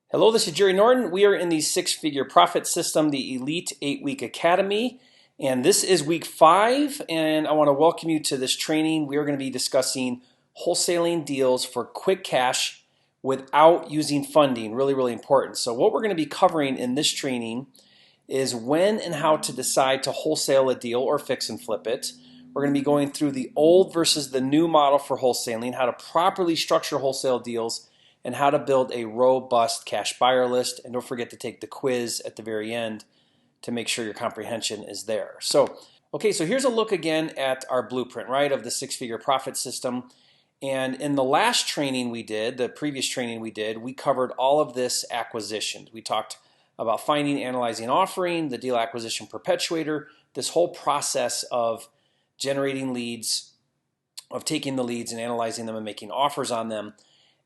Hello, this is Jerry Norton. We are in the six-figure profit system, the Elite 8-Week Academy, and this is week 5, and I want to welcome you to this training. We are going to be discussing wholesaling deals for quick cash without using funding. Really, really important. So what we're going to be covering in this training is when and how to decide to wholesale a deal or fix and flip it. We're going to be going through the old versus the new model for wholesaling, how to properly structure wholesale deals, and how to build a robust cash buyer list. And don't forget to take the quiz at the very end to make sure your comprehension is there. So here's a look again at our blueprint, right, of the six-figure profit system. And in the last training we did, the previous training we did, we covered all of this acquisition. We talked about finding, analyzing, offering, the deal acquisition perpetuator, this whole process of generating leads, of taking the leads and analyzing them and making offers on them.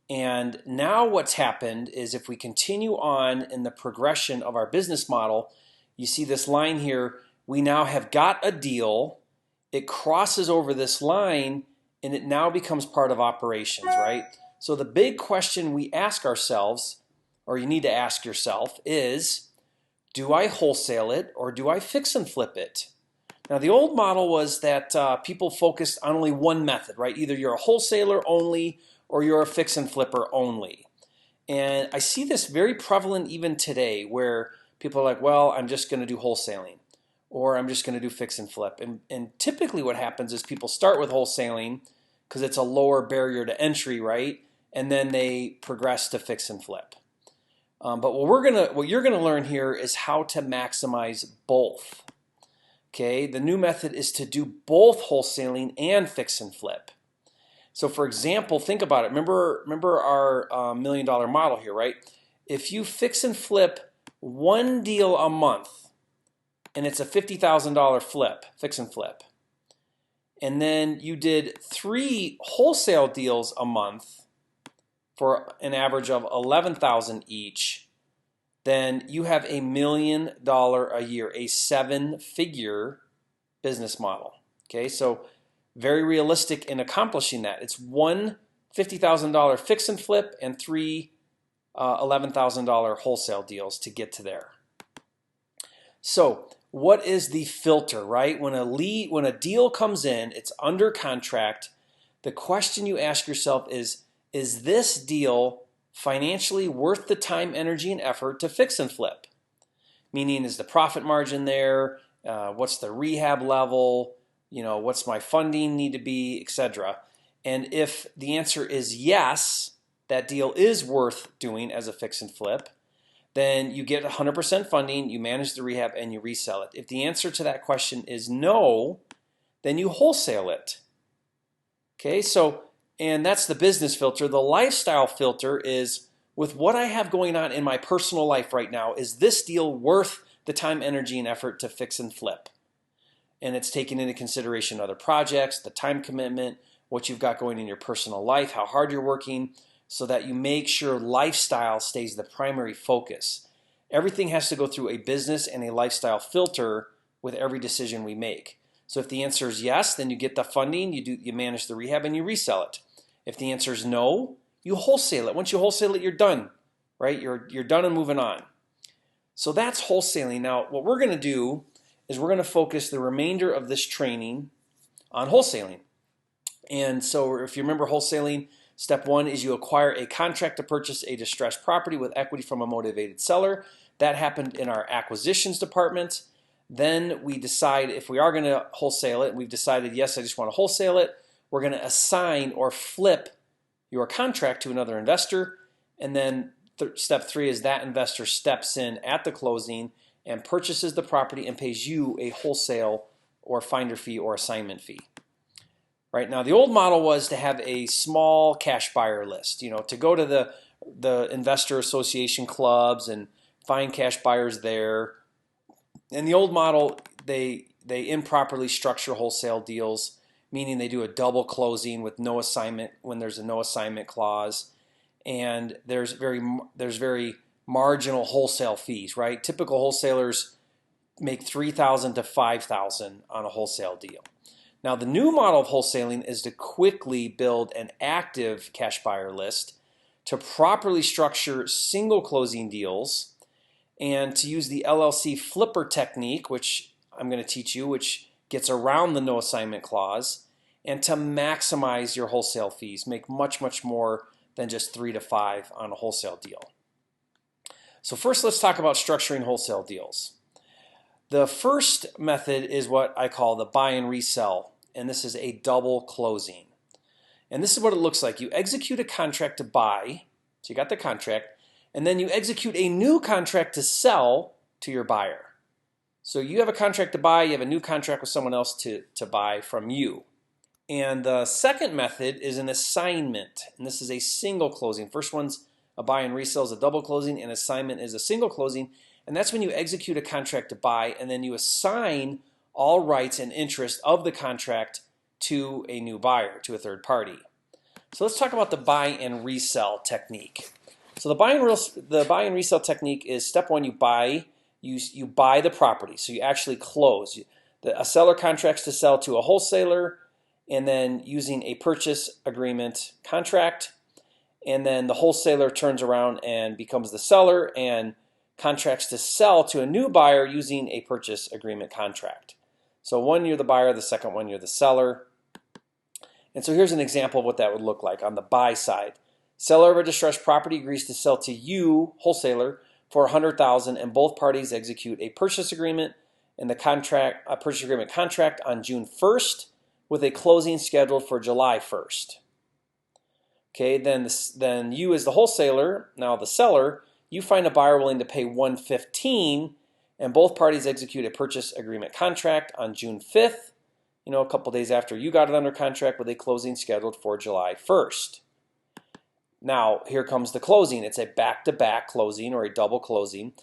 And now what's happened is if we continue on in the progression of our business model, you see this line here, we now have got a deal, it crosses over this line, and it now becomes part of operations, right? So the big question we ask ourselves, or you need to ask yourself, is do I wholesale it or do I fix and flip it? Now the old model was that people focused on only one method, right? Either you're a wholesaler only or you're a fix and flipper only. And I see this very prevalent even today where people are like, well, I'm just going to do wholesaling or I'm just going to do fix and flip. And typically what happens is people start with wholesaling because it's a lower barrier to entry, right? And then they progress to fix and flip. But what you're gonna learn here is how to maximize both. Okay, the new method is to do both wholesaling and fix and flip. So for example, think about it. Remember our $1 million model here, right? If you fix and flip one deal a month, and it's a $50,000 flip, fix and flip, and then you did 3 wholesale deals a month for an average of $11,000 each, then you have $1 million a year, a 7-figure business model. Okay, so very realistic in accomplishing that. It's one $50,000 fix and flip and 3 $11,000 wholesale deals to get to there. So what is the filter, right? When a deal comes in, it's under contract, the question you ask yourself is this deal financially worth the time, energy, and effort to fix and flip? Meaning, is the profit margin there? What's the rehab level? What's my funding need to be, etc. And if the answer is yes, that deal is worth doing as a fix and flip, then you get 100% funding, you manage the rehab, and you resell it. If the answer to that question is no, then you wholesale it. Okay, and that's the business filter. The lifestyle filter is, with what I have going on in my personal life right now, is this deal worth the time, energy, and effort to fix and flip? And it's taking into consideration other projects, the time commitment, what you've got going in your personal life, how hard you're working, so that you make sure lifestyle stays the primary focus. Everything has to go through a business and a lifestyle filter with every decision we make. So if the answer is yes, then you get the funding, you manage the rehab, and you resell it. If the answer is no, you wholesale it. Once you wholesale it, you're done, right? You're done and moving on. So that's wholesaling. Now, what we're going to do is we're going to focus the remainder of this training on wholesaling. And so if you remember wholesaling, step 1 is you acquire a contract to purchase a distressed property with equity from a motivated seller. That happened in our acquisitions department. Then we decide if we are going to wholesale it, and we've decided, yes, I just want to wholesale it. We're going to assign or flip your contract to another investor. And then step 3 is that investor steps in at the closing and purchases the property and pays you a wholesale or finder fee or assignment fee. Right now, the old model was to have a small cash buyer list, to go to the investor association clubs and find cash buyers there. In the old model, they improperly structure wholesale deals, meaning they do a double closing with no assignment when there's a no assignment clause, and there's very marginal wholesale fees, right? Typical wholesalers make $3,000 to $5,000 on a wholesale deal. Now the new model of wholesaling is to quickly build an active cash buyer list to properly structure single closing deals and to use the LLC flipper technique, which I'm going to teach you, which gets around the no assignment clause, and to maximize your wholesale fees, make much, much more than just 3 to 5 on a wholesale deal. So first, let's talk about structuring wholesale deals. The first method is what I call the buy and resell, and this is a double closing. And this is what it looks like. You execute a contract to buy, so you got the contract, and then you execute a new contract to sell to your buyer. So you have a contract to buy, you have a new contract with someone else to buy from you. And the second method is an assignment, and this is a single closing. First one's a buy and resell is a double closing, and assignment is a single closing, and that's when you execute a contract to buy and then you assign all rights and interest of the contract to a new buyer, to a third party. So let's talk about the buy and resell technique. So the buy and resell technique is step one, you buy the property. So you actually close. A seller contracts to sell to a wholesaler, and then using a purchase agreement contract, and then the wholesaler turns around and becomes the seller and contracts to sell to a new buyer using a purchase agreement contract. So one, you're the buyer, the second one, you're the seller. And so here's an example of what that would look like on the buy side. Seller of a distressed property agrees to sell to you, wholesaler, for $100,000, and both parties execute a purchase agreement and a purchase agreement contract on June 1st with a closing scheduled for July 1st. Okay, then you as the wholesaler, now the seller, you find a buyer willing to pay $115,000, and both parties execute a purchase agreement contract on June 5th, a couple days after you got it under contract, with a closing scheduled for July 1st. Now, here comes the closing. It's a back-to-back closing or a double closing.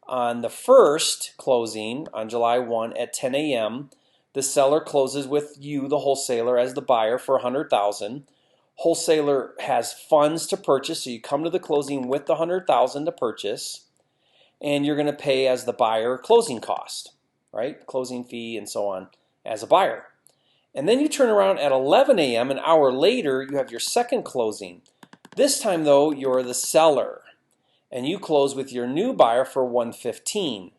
On the first closing, on July 1 at 10 a.m., the seller closes with you, the wholesaler, as the buyer for $100,000. Wholesaler has funds to purchase, so you come to the closing with the $100,000 to purchase, and you're going to pay as the buyer closing cost, right? Closing fee and so on as a buyer. And then you turn around at 11 a.m., an hour later, you have your second closing. This time, though, you're the seller, and you close with your new buyer for $115,000,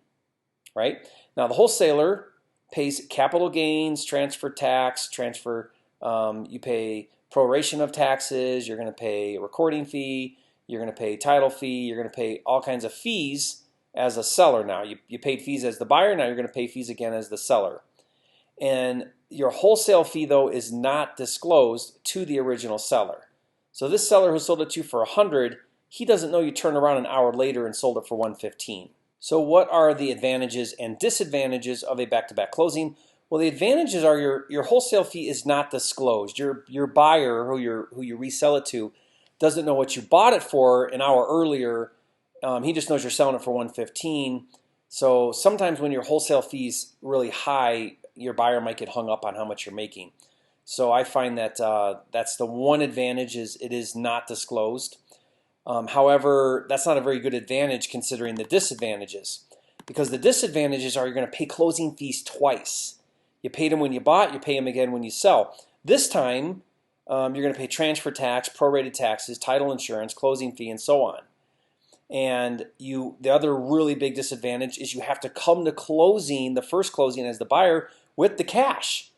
right? Now, the wholesaler pays capital gains, transfer tax, you pay proration of taxes, you're going to pay a recording fee, you're going to pay title fee, you're going to pay all kinds of fees as a seller now. You paid fees as the buyer, now you're going to pay fees again as the seller. And your wholesale fee, though, is not disclosed to the original seller. So this seller who sold it to you for $100,000, he doesn't know you turned around an hour later and sold it for $115,000. So what are the advantages and disadvantages of a back-to-back closing? Well, the advantages are your wholesale fee is not disclosed. Your buyer, who you resell it to, doesn't know what you bought it for an hour earlier. He just knows you're selling it for $115,000. So sometimes when your wholesale fee's really high, your buyer might get hung up on how much you're making. So I find that that's the one advantage, is it is not disclosed. However, that's not a very good advantage considering the disadvantages, because the disadvantages are you're going to pay closing fees twice. You paid them when you bought, you pay them again when you sell. This time, you're going to pay transfer tax, prorated taxes, title insurance, closing fee, and so on. And the other really big disadvantage is you have to come to closing, the first closing as the buyer, with the cash.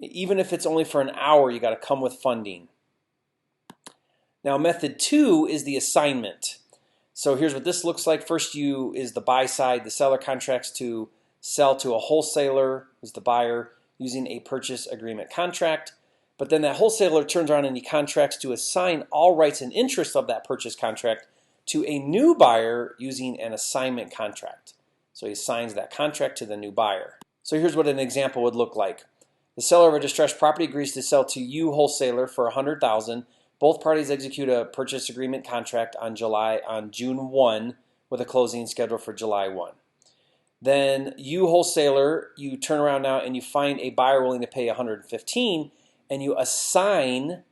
Even if it's only for an hour, you got to come with funding. Now, method 2 is the assignment. So here's what this looks like. First, is the buy side. The seller contracts to sell to a wholesaler, who's the buyer, using a purchase agreement contract. But then that wholesaler turns around and he contracts to assign all rights and interests of that purchase contract to a new buyer using an assignment contract. So he assigns that contract to the new buyer. So here's what an example would look like. The seller of a distressed property agrees to sell to you, wholesaler, for $100,000. Both parties execute a purchase agreement contract on June 1 with a closing scheduled for July 1. Then you, wholesaler, you turn around now and you find a buyer willing to pay $115,000, and you assign,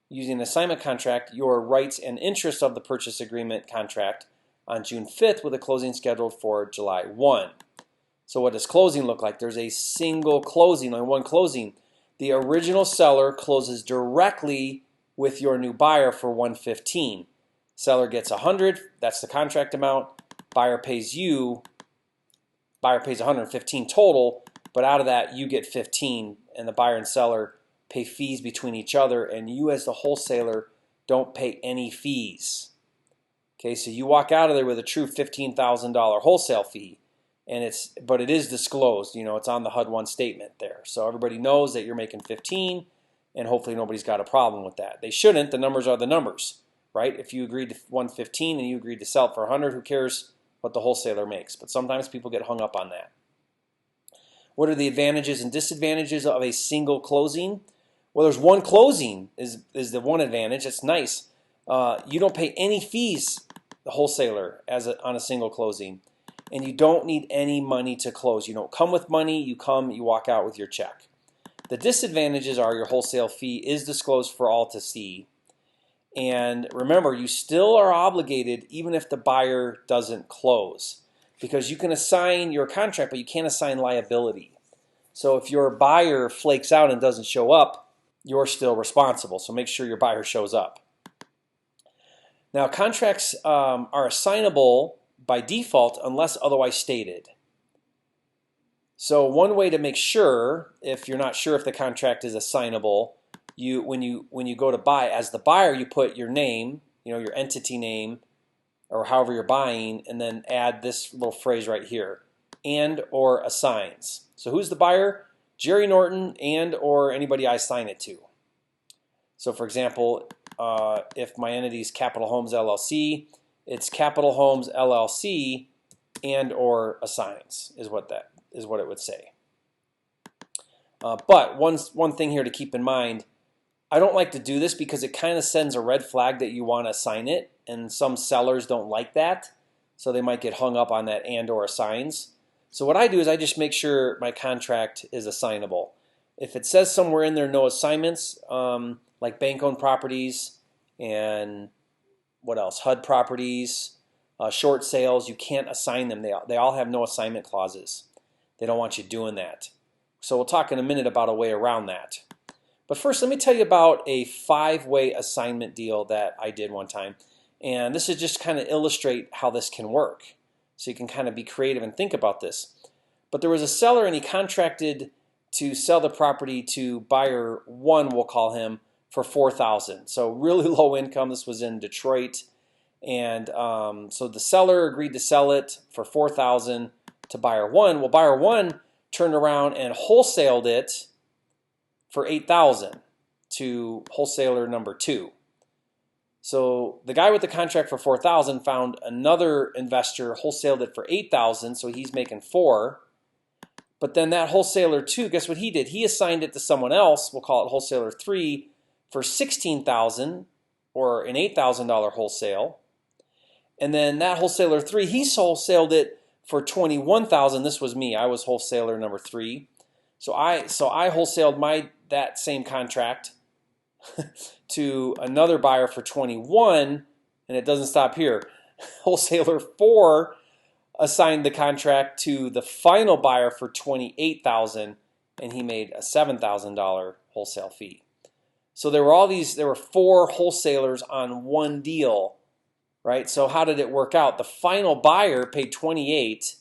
using an assignment contract, your rights and interests of the purchase agreement contract on June 5th with a closing scheduled for July 1. So what does closing look like? There's a single closing, only one closing. The original seller closes directly with your new buyer for $115,000. Seller gets 100, that's the contract amount. Buyer pays 115 total, but out of that you get 15, and the buyer and seller pay fees between each other, and you as the wholesaler don't pay any fees. Okay, so you walk out of there with a true $15,000 wholesale fee, but it is disclosed. It's on the HUD-1 statement there, so everybody knows that you're making 15, and hopefully nobody's got a problem with that. They shouldn't. The numbers are the numbers, right? If you agreed to 115 and you agreed to sell it for 100, who cares what the wholesaler makes? But sometimes people get hung up on that. What are the advantages and disadvantages of a single closing? Well, there's one closing is the one advantage. It's nice. You don't pay any fees, the wholesaler, on a single closing, and you don't need any money to close. You don't come with money. You walk out with your check. The disadvantages are your wholesale fee is disclosed for all to see. And remember, you still are obligated even if the buyer doesn't close, because you can assign your contract, but you can't assign liability. So if your buyer flakes out and doesn't show up, you're still responsible. So make sure your buyer shows up. Now, contracts are assignable by default unless otherwise stated. So one way to make sure, if you're not sure if the contract is assignable, when you go to buy, as the buyer, you put your name, your entity name, or however you're buying, and then add this little phrase right here, and or assigns. So who's the buyer? Jerry Norton and or anybody I assign it to. So for example, if my entity is Capital Homes LLC, it's Capital Homes LLC and or assigns is what it would say. But one thing here to keep in mind, I don't like to do this because it kind of sends a red flag that you want to assign it, and some sellers don't like that, so they might get hung up on that and or assigns. So what I do is I just make sure my contract is assignable. If it says somewhere in there no assignments, like bank-owned properties and what else, HUD properties, short sales, you can't assign them. They all have no assignment clauses. They don't want you doing that. So we'll talk in a minute about a way around that. But first, let me tell you about a 5-way assignment deal that I did one time. And this is just kind of illustrate how this can work. So you can kind of be creative and think about this. But there was a seller, and he contracted to sell the property to buyer 1, we'll call him, for $4,000. So really low income. This was in Detroit. And so the seller agreed to sell it for $4,000 to buyer 1. Well, buyer 1 turned around and wholesaled it for $8,000 to wholesaler number 2. So the guy with the contract for $4,000 found another investor, wholesaled it for $8,000, so he's making $4,000. But then that wholesaler 2, guess what he did? He assigned it to someone else, we'll call it wholesaler 3, for $16,000 or an $8,000 wholesale. And then that wholesaler 3, he wholesaled it for $21,000. This was me. I was wholesaler number 3. So I wholesaled that same contract to another buyer for $21,000, and it doesn't stop here. Wholesaler 4 assigned the contract to the final buyer for $28,000, and he made a $7,000 wholesale fee. So there were 4 wholesalers on one deal, right? So how did it work out? The final buyer paid $28,000,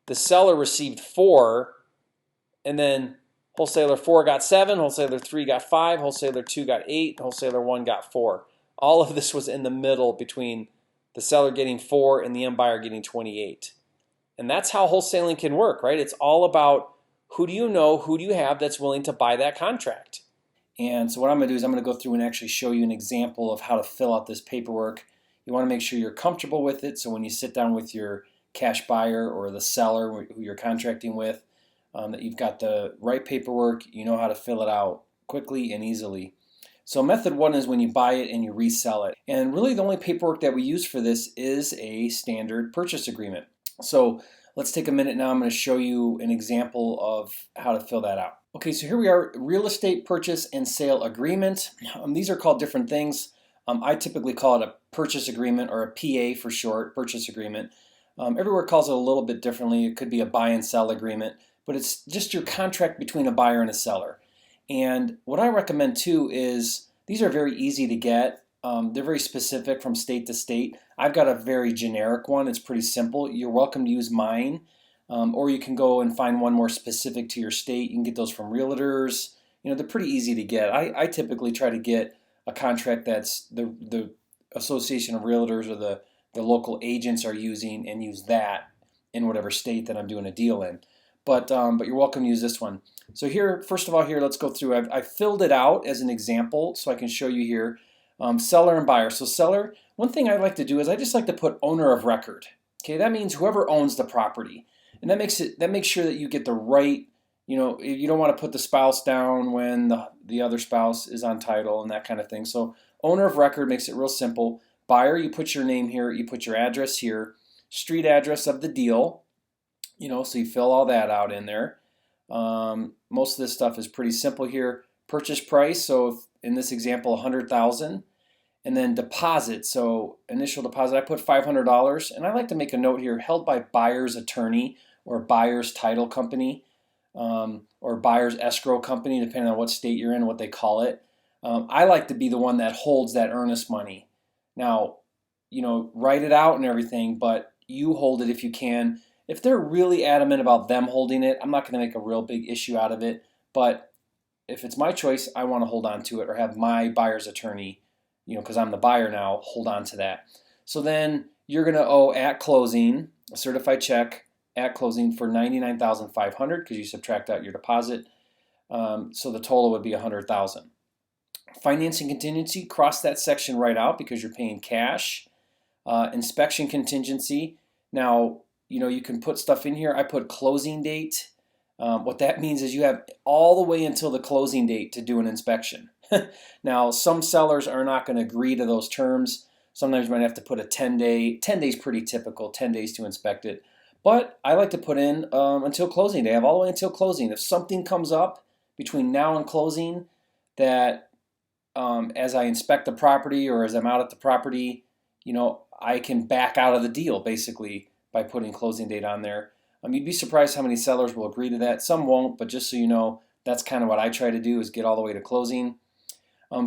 the seller received $4,000, and then wholesaler 4 got $7,000, wholesaler 3 got $5,000, wholesaler 2 got $8,000, wholesaler 1 got $4,000. All of this was in the middle between the seller getting $4,000 and the end buyer getting $28,000. And that's how wholesaling can work, right? It's all about who do you know, who do you have that's willing to buy that contract. And so what I'm going to do is I'm going to go through and actually show you an example of how to fill out this paperwork. You want to make sure you're comfortable with it, so when you sit down with your cash buyer or the seller who you're contracting with, that you've got the right paperwork, you know how to fill it out quickly and easily. So method 1 is when you buy it and you resell it. And really the only paperwork that we use for this is a standard purchase agreement. So let's take a minute now. I'm going to show you an example of how to fill that out. Okay, so here we are, real estate purchase and sale agreement. These are called different things. I typically call it a purchase agreement, or a PA for short, purchase agreement. Everywhere calls it a little bit differently. It could be a buy and sell agreement, but it's just your contract between a buyer and a seller. And what I recommend too is these are very easy to get. they're very specific from state to state. I've got a very generic one. It's pretty simple. You're welcome to use mine, or you can go and find one more specific to your state. You can get those from realtors. They're pretty easy to get. I typically try to get a contract that's the Association of Realtors or the local agents are using, and use that in whatever state that I'm doing a deal in. But you're welcome to use this one. So here, first of all, let's go through. I filled it out as an example so I can show you here. Seller and buyer. So seller, one thing I like to do is I just like to put owner of record. Okay, that means whoever owns the property, and that makes sure that you get the right. You don't want to put the spouse down when the other spouse is on title and that kind of thing. So owner of record makes it real simple. Buyer, you put your name here, you put your address here, street address of the deal. So you fill all that out in there. Most of this stuff is pretty simple here. Purchase price. So if, in this example, $100,000, and then deposit. So initial deposit, I put $500, and I like to make a note here: held by buyer's attorney or buyer's title company, or buyer's escrow company, depending on what state you're in, what they call it. I like to be the one that holds that earnest money. Now, write it out and everything, but you hold it if you can. If they're really adamant about them holding it, I'm not going to make a real big issue out of it. But if it's my choice, I want to hold on to it, or have my buyer's attorney, because I'm the buyer now, hold on to that. So then you're going to owe at closing a certified check at closing for $99,500 because you subtract out your deposit. So the total would be $100,000. Financing contingency, cross that section right out because you're paying cash. Inspection contingency. Now, you can put stuff in here. I put closing date. What that means is you have all the way until the closing date to do an inspection. Now, some sellers are not going to agree to those terms. Sometimes you might have to put a 10-day. 10 days pretty typical, 10 days to inspect it. But I like to put in until closing day. I have all the way until closing. If something comes up between now and closing that as I inspect the property or as I'm out at the property, I can back out of the deal basically by putting closing date on there. You'd be surprised how many sellers will agree to that. Some won't, but just so you know, that's kind of what I try to do, is get all the way to closing.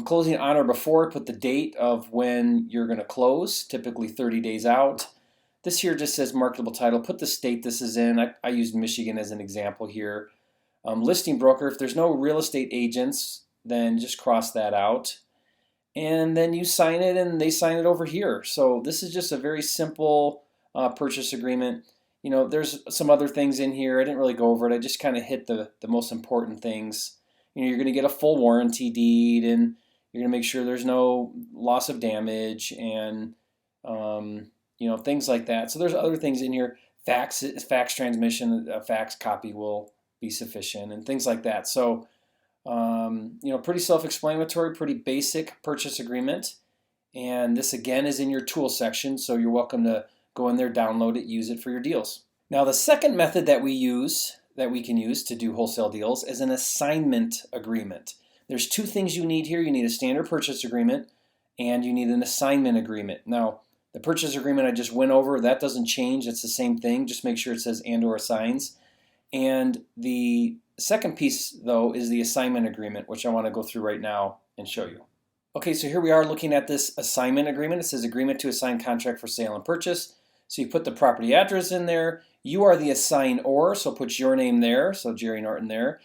Closing on or before, put the date of when you're going to close, typically 30 days out. This here just says marketable title. Put the state this is in. I used Michigan as an example here. Listing broker, if there's no real estate agents, then just cross that out. And then you sign it and they sign it over here. So this is just a very simple purchase agreement. There's some other things in here. I didn't really go over it. I just kind of hit the most important things. You're going to get a full warranty deed, and you're going to make sure there's no loss of damage and things like that. So there's other things in here. Fax transmission, a fax copy will be sufficient, and things like that. So pretty self-explanatory, pretty basic purchase agreement. And this again is in your tool section, so you're welcome to go in there, download it, use it for your deals. Now the second method that we can use to do wholesale deals is an assignment agreement. There's two things you need here. You need a standard purchase agreement and you need an assignment agreement. Now the purchase agreement I just went over, that doesn't change. It's the same thing. Just make sure it says and or assigns. And the second piece though is the assignment agreement, which I want to go through right now and show you. Okay, so here we are looking at this assignment agreement. It says agreement to assign contract for sale and purchase. So you put the property address in there. You are the assignor, so put your name there, so Jerry Norton there.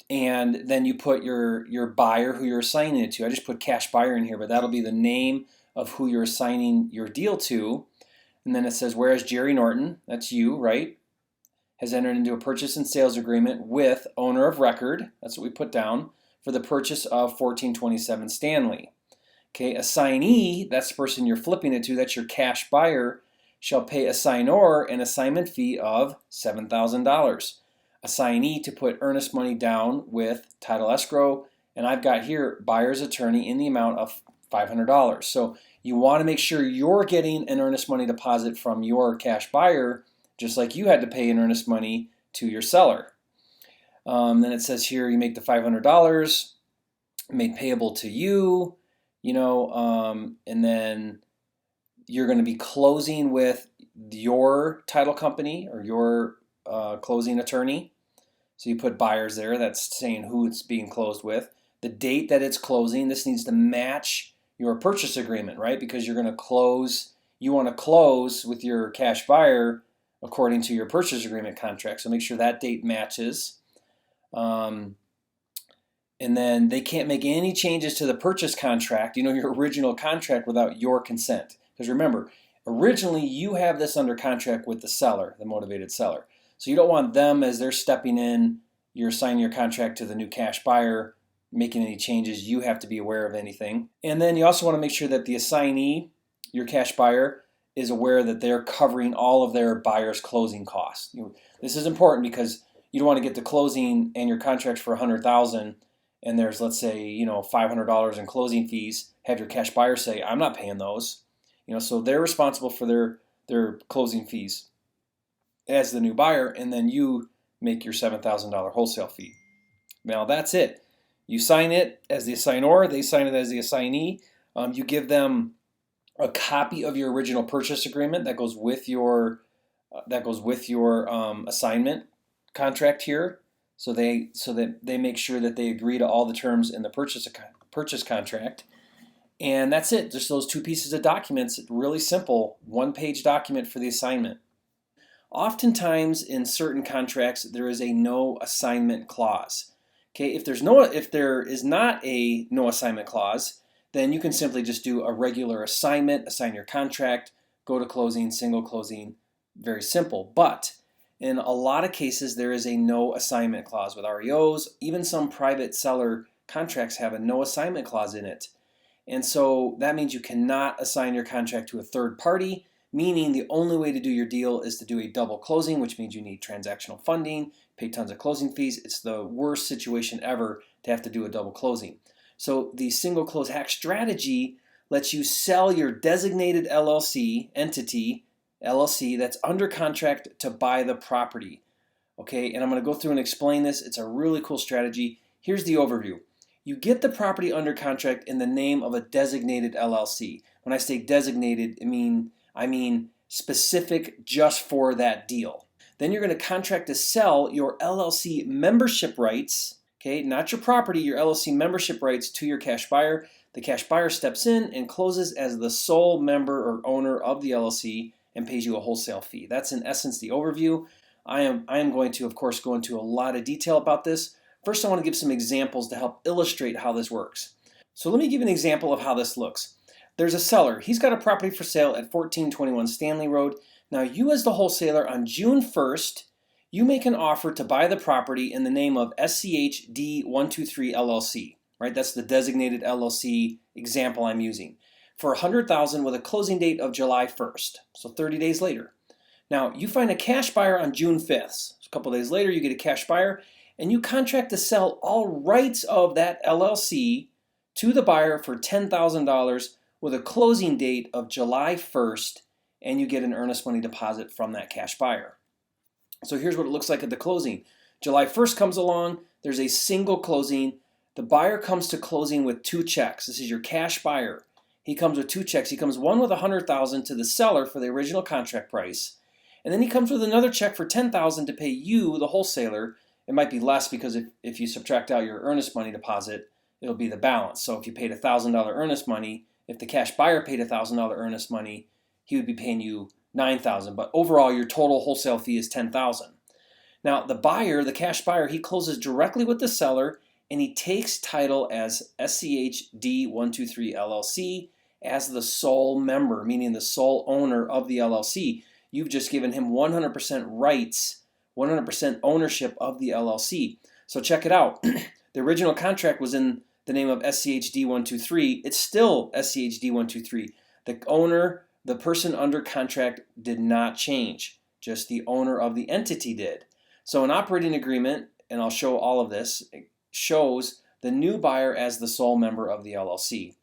And then you put your buyer who you're assigning it to. I just put cash buyer in here, but that'll be the name of who you're assigning your deal to. And then it says, whereas Jerry Norton, that's you, right, has entered into a purchase and sales agreement with owner of record, that's what we put down, for the purchase of 1427 Stanley. Okay, assignee, that's the person you're flipping it to, that's your cash buyer, shall pay assignor an assignment fee of $7,000. Assignee to put earnest money down with title escrow, and I've got here buyer's attorney in the amount of $500. So you want to make sure you're getting an earnest money deposit from your cash buyer, just like you had to pay an earnest money to your seller. Then it says here you make the $500 made payable to you, and then you're going to be closing with your title company or your closing attorney. So you put buyers there. That's saying who it's being closed with. The date that it's closing. This needs to match your purchase agreement, right? Because you're going to close, you want to close with your cash buyer according to your purchase agreement contract. So make sure that date matches. And then they can't make any changes to the purchase contract, your original contract, without your consent. Because remember, originally you have this under contract with the seller, the motivated seller. So you don't want them, as they're stepping in, you're signing your contract to the new cash buyer, making any changes. You have to be aware of anything. And then you also want to make sure that the assignee, your cash buyer, is aware that they're covering all of their buyer's closing costs. This is important because you don't want to get the closing and your contract's for $100,000 and there's, let's say, $500 in closing fees. Have your cash buyer say, I'm not paying those. So they're responsible for their closing fees as the new buyer, and then you make your $7,000 wholesale fee. Now that's it. You sign it as the assignor, they sign it as the assignee. You give them a copy of your original purchase agreement that goes with your assignment contract here, so that they make sure that they agree to all the terms in the purchase contract. And that's it. Just those two pieces of documents. Really simple, one-page document for the assignment. Oftentimes in certain contracts there is a no assignment clause. Okay, if there is not a no assignment clause, then you can simply just do a regular assignment, assign your contract, go to closing, single closing, very simple. But in a lot of cases there is a no assignment clause with REOs. Even some private seller contracts have a no assignment clause in it. And so that means you cannot assign your contract to a third party, meaning the only way to do your deal is to do a double closing, which means you need transactional funding, pay tons of closing fees. It's the worst situation ever to have to do a double closing. So the single close hack strategy lets you sell your designated LLC entity, LLC, that's under contract to buy the property. Okay, and I'm going to go through and explain this. It's a really cool strategy. Here's the overview. You get the property under contract in the name of a designated LLC. When I say designated, I mean specific just for that deal. Then you're going to contract to sell your LLC membership rights, okay, not your property, your LLC membership rights to your cash buyer. The cash buyer steps in and closes as the sole member or owner of the LLC and pays you a wholesale fee. That's in essence the overview. I am going to, of course, go into a lot of detail about this. First, I want to give some examples to help illustrate how this works. So let me give an example of how this looks. There's a seller. He's got a property for sale at 1421 Stanley Road. Now you, as the wholesaler, on June 1st, you make an offer to buy the property in the name of SCHD123 LLC. Right? That's the designated LLC example I'm using, for $100,000 with a closing date of July 1st, so 30 days later. Now you find a cash buyer on June 5th. A couple days later, you get a cash buyer, and you contract to sell all rights of that LLC to the buyer for $10,000 with a closing date of July 1st, and you get an earnest money deposit from that cash buyer. So here's what it looks like at the closing. July 1st comes along, there's a single closing. The buyer comes to closing with two checks. This is your cash buyer. He comes with two checks. He comes one with $100,000 to the seller for the original contract price, and then he comes with another check for $10,000 to pay you, the wholesaler. It might be less because if you subtract out your earnest money deposit, it'll be the balance. So if you paid $1,000 earnest money, if the cash buyer paid $1,000 earnest money, he would be paying you $9,000. But overall, your total wholesale fee is $10,000. Now the buyer, the cash buyer, he closes directly with the seller, and he takes title as SCHD123 LLC as the sole member, meaning the sole owner of the LLC. You've just given him 100% rights, 100% ownership of the LLC. So check it out. The original contract was in the name of SCHD123. It's still SCHD123. The owner, the person under contract, did not change. Just the owner of the entity did. So an operating agreement, and I'll show all of this, shows the new buyer as the sole member of the LLC.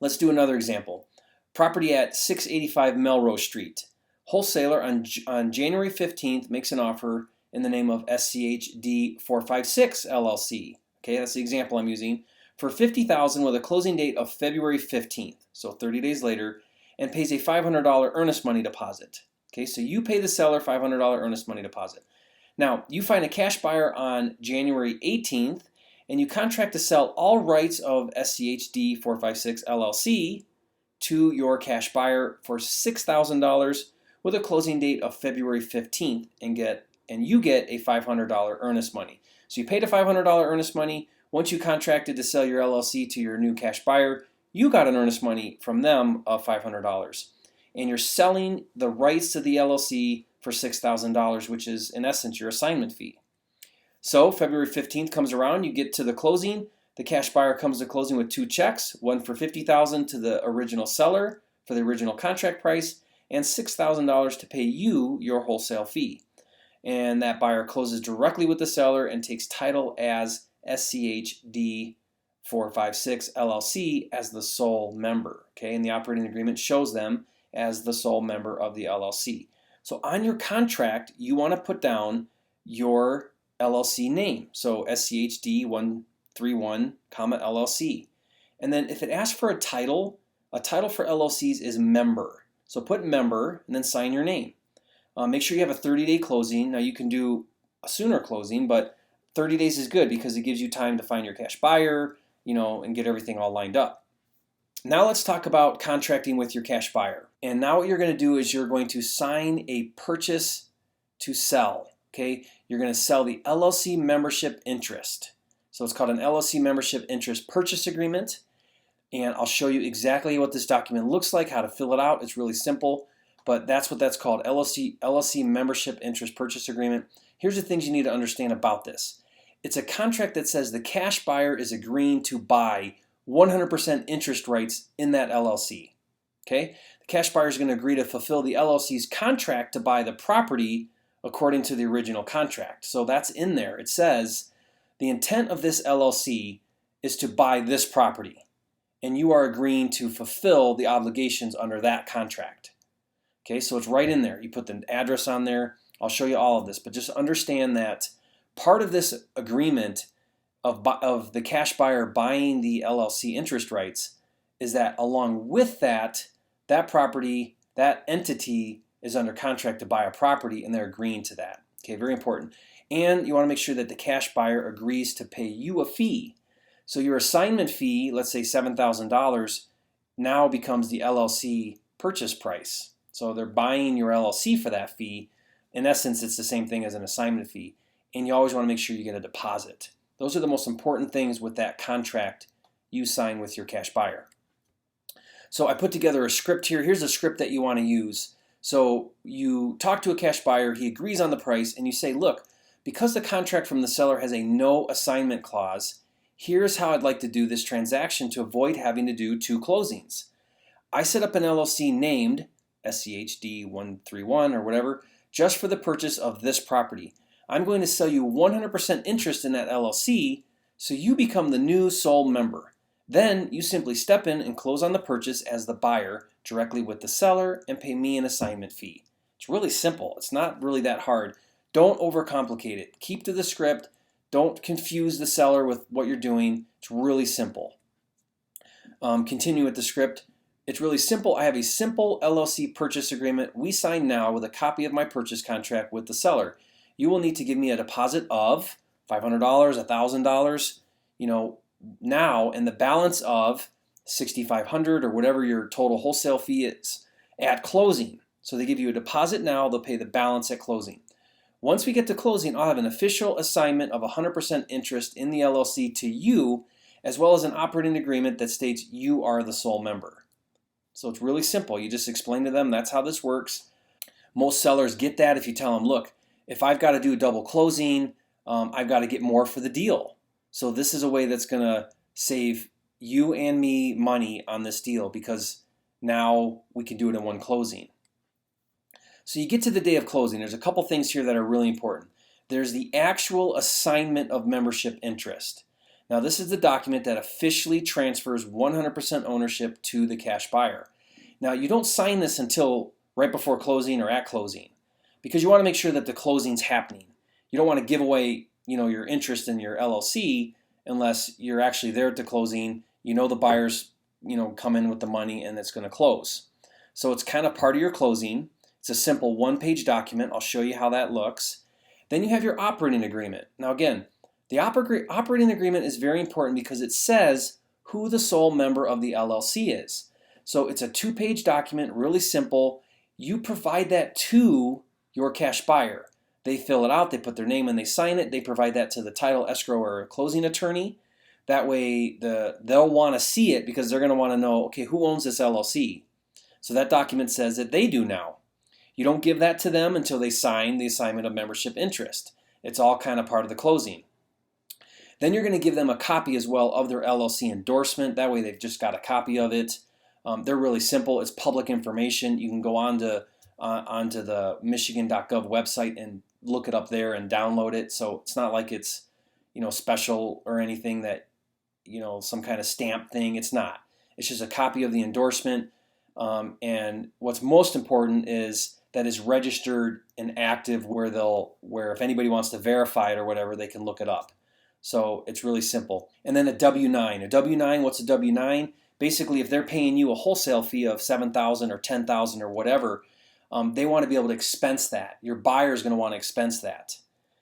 Let's do another example. Property at 685 Melrose Street. Wholesaler on January 15th makes an offer in the name of SCHD456 LLC. Okay, that's the example I'm using, for $50,000 with a closing date of February 15th, so 30 days later, and pays a $500 earnest money deposit. Okay, so you pay the seller $500 earnest money deposit. Now, you find a cash buyer on January 18th, and you contract to sell all rights of SCHD 456 LLC to your cash buyer for $6,000 with a closing date of February 15th and you get a $500 earnest money. So you paid a $500 earnest money. Once you contracted to sell your LLC to your new cash buyer, you got an earnest money from them of $500. And you're selling the rights to the LLC for $6,000, which is in essence your assignment fee. So February 15th comes around, you get to the closing. The cash buyer comes to closing with 2 checks, one for $50,000 to the original seller for the original contract price, and $6,000 to pay you your wholesale fee. And that buyer closes directly with the seller and takes title as SCHD 456 LLC as the sole member. Okay, and the operating agreement shows them as the sole member of the LLC. So on your contract, you want to put down your LLC name. So SCHD 131, LLC. And then if it asks for a title for LLCs is member. So put member and then sign your name. Make sure you have a 30-day closing. Now you can do a sooner closing, but 30 days is good because it gives you time to find your cash buyer, and get everything all lined up. Now let's talk about contracting with your cash buyer. And now what you're going to do is you're going to sign a purchase to sell. Okay, you're going to sell the LLC membership interest. So it's called an LLC membership interest purchase agreement. And I'll show you exactly what this document looks like, how to fill it out. It's really simple, but that's what that's called, LLC membership interest purchase agreement. Here's the things you need to understand about this. It's a contract that says the cash buyer is agreeing to buy 100% interest rights in that LLC. Okay? The cash buyer is going to agree to fulfill the LLC's contract to buy the property according to the original contract. So that's in there. It says the intent of this LLC is to buy this property, and you are agreeing to fulfill the obligations under that contract. Okay, so it's right in there. You put the address on there. I'll show you all of this, but just understand that part of this agreement of the cash buyer buying the LLC interest rights is that along with that property, that entity is under contract to buy a property and they're agreeing to that. Okay, very important. And you want to make sure that the cash buyer agrees to pay you a fee. So your assignment fee, let's say $7,000, now becomes the LLC purchase price. So they're buying your LLC for that fee. In essence, it's the same thing as an assignment fee. And you always want to make sure you get a deposit. Those are the most important things with that contract you sign with your cash buyer. So I put together a script here. Here's a script that you want to use. So you talk to a cash buyer, he agrees on the price, and you say, look, because the contract from the seller has a no assignment clause, here's how I'd like to do this transaction to avoid having to do 2 closings. I set up an LLC named SCHD 131 or whatever, just for the purchase of this property. I'm going to sell you 100% interest in that LLC, so you become the new sole member. Then you simply step in and close on the purchase as the buyer directly with the seller and pay me an assignment fee. It's really simple. It's not really that hard. Don't overcomplicate it. Keep to the script. Don't confuse the seller with what you're doing. It's really simple. Continue with the script. It's really simple. I have a simple LLC purchase agreement we sign now with a copy of my purchase contract with the seller. You will need to give me a deposit of $500, $1,000, now, and the balance of $6,500 or whatever your total wholesale fee is at closing. So they give you a deposit now, they'll pay the balance at closing. Once we get to closing, I'll have an official assignment of 100% interest in the LLC to you, as well as an operating agreement that states you are the sole member. So it's really simple. You just explain to them that's how this works. Most sellers get that if you tell them, look, if I've got to do a double closing, I've got to get more for the deal. So this is a way that's going to save you and me money on this deal because now we can do it in one closing. So you get to the day of closing. There's a couple things here that are really important. There's the actual assignment of membership interest. Now this is the document that officially transfers 100% ownership to the cash buyer. Now you don't sign this until right before closing or at closing because you want to make sure that the closing's happening. You don't want to give away your interest in your LLC unless you're actually there at the closing. The buyers come in with the money and it's going to close. So it's kind of part of your closing. It's a simple 1-page document. I'll show you how that looks. Then you have your operating agreement. Now again, The operating agreement is very important because it says who the sole member of the LLC is. So it's a 2-page document, really simple. You provide that to your cash buyer. They fill it out, they put their name and they sign it. They provide that to the title escrow or closing attorney. That way they'll want to see it because they're going to want to know, okay, who owns this LLC? So that document says that they do now. You don't give that to them until they sign the assignment of membership interest. It's all kind of part of the closing. Then you're going to give them a copy as well of their LLC endorsement. That way they've just got a copy of it. They're really simple. It's public information. You can go onto the Michigan.gov website and look it up there and download it. So it's not like it's special or anything that some kind of stamp thing. It's not. It's just a copy of the endorsement. And what's most important is that it's registered and active where if anybody wants to verify it or whatever, they can look it up. So it's really simple. And then a W-9. A W-9, what's a W-9? Basically, if they're paying you a wholesale fee of $7,000 or $10,000 or whatever, they want to be able to expense that. Your buyer is going to want to expense that.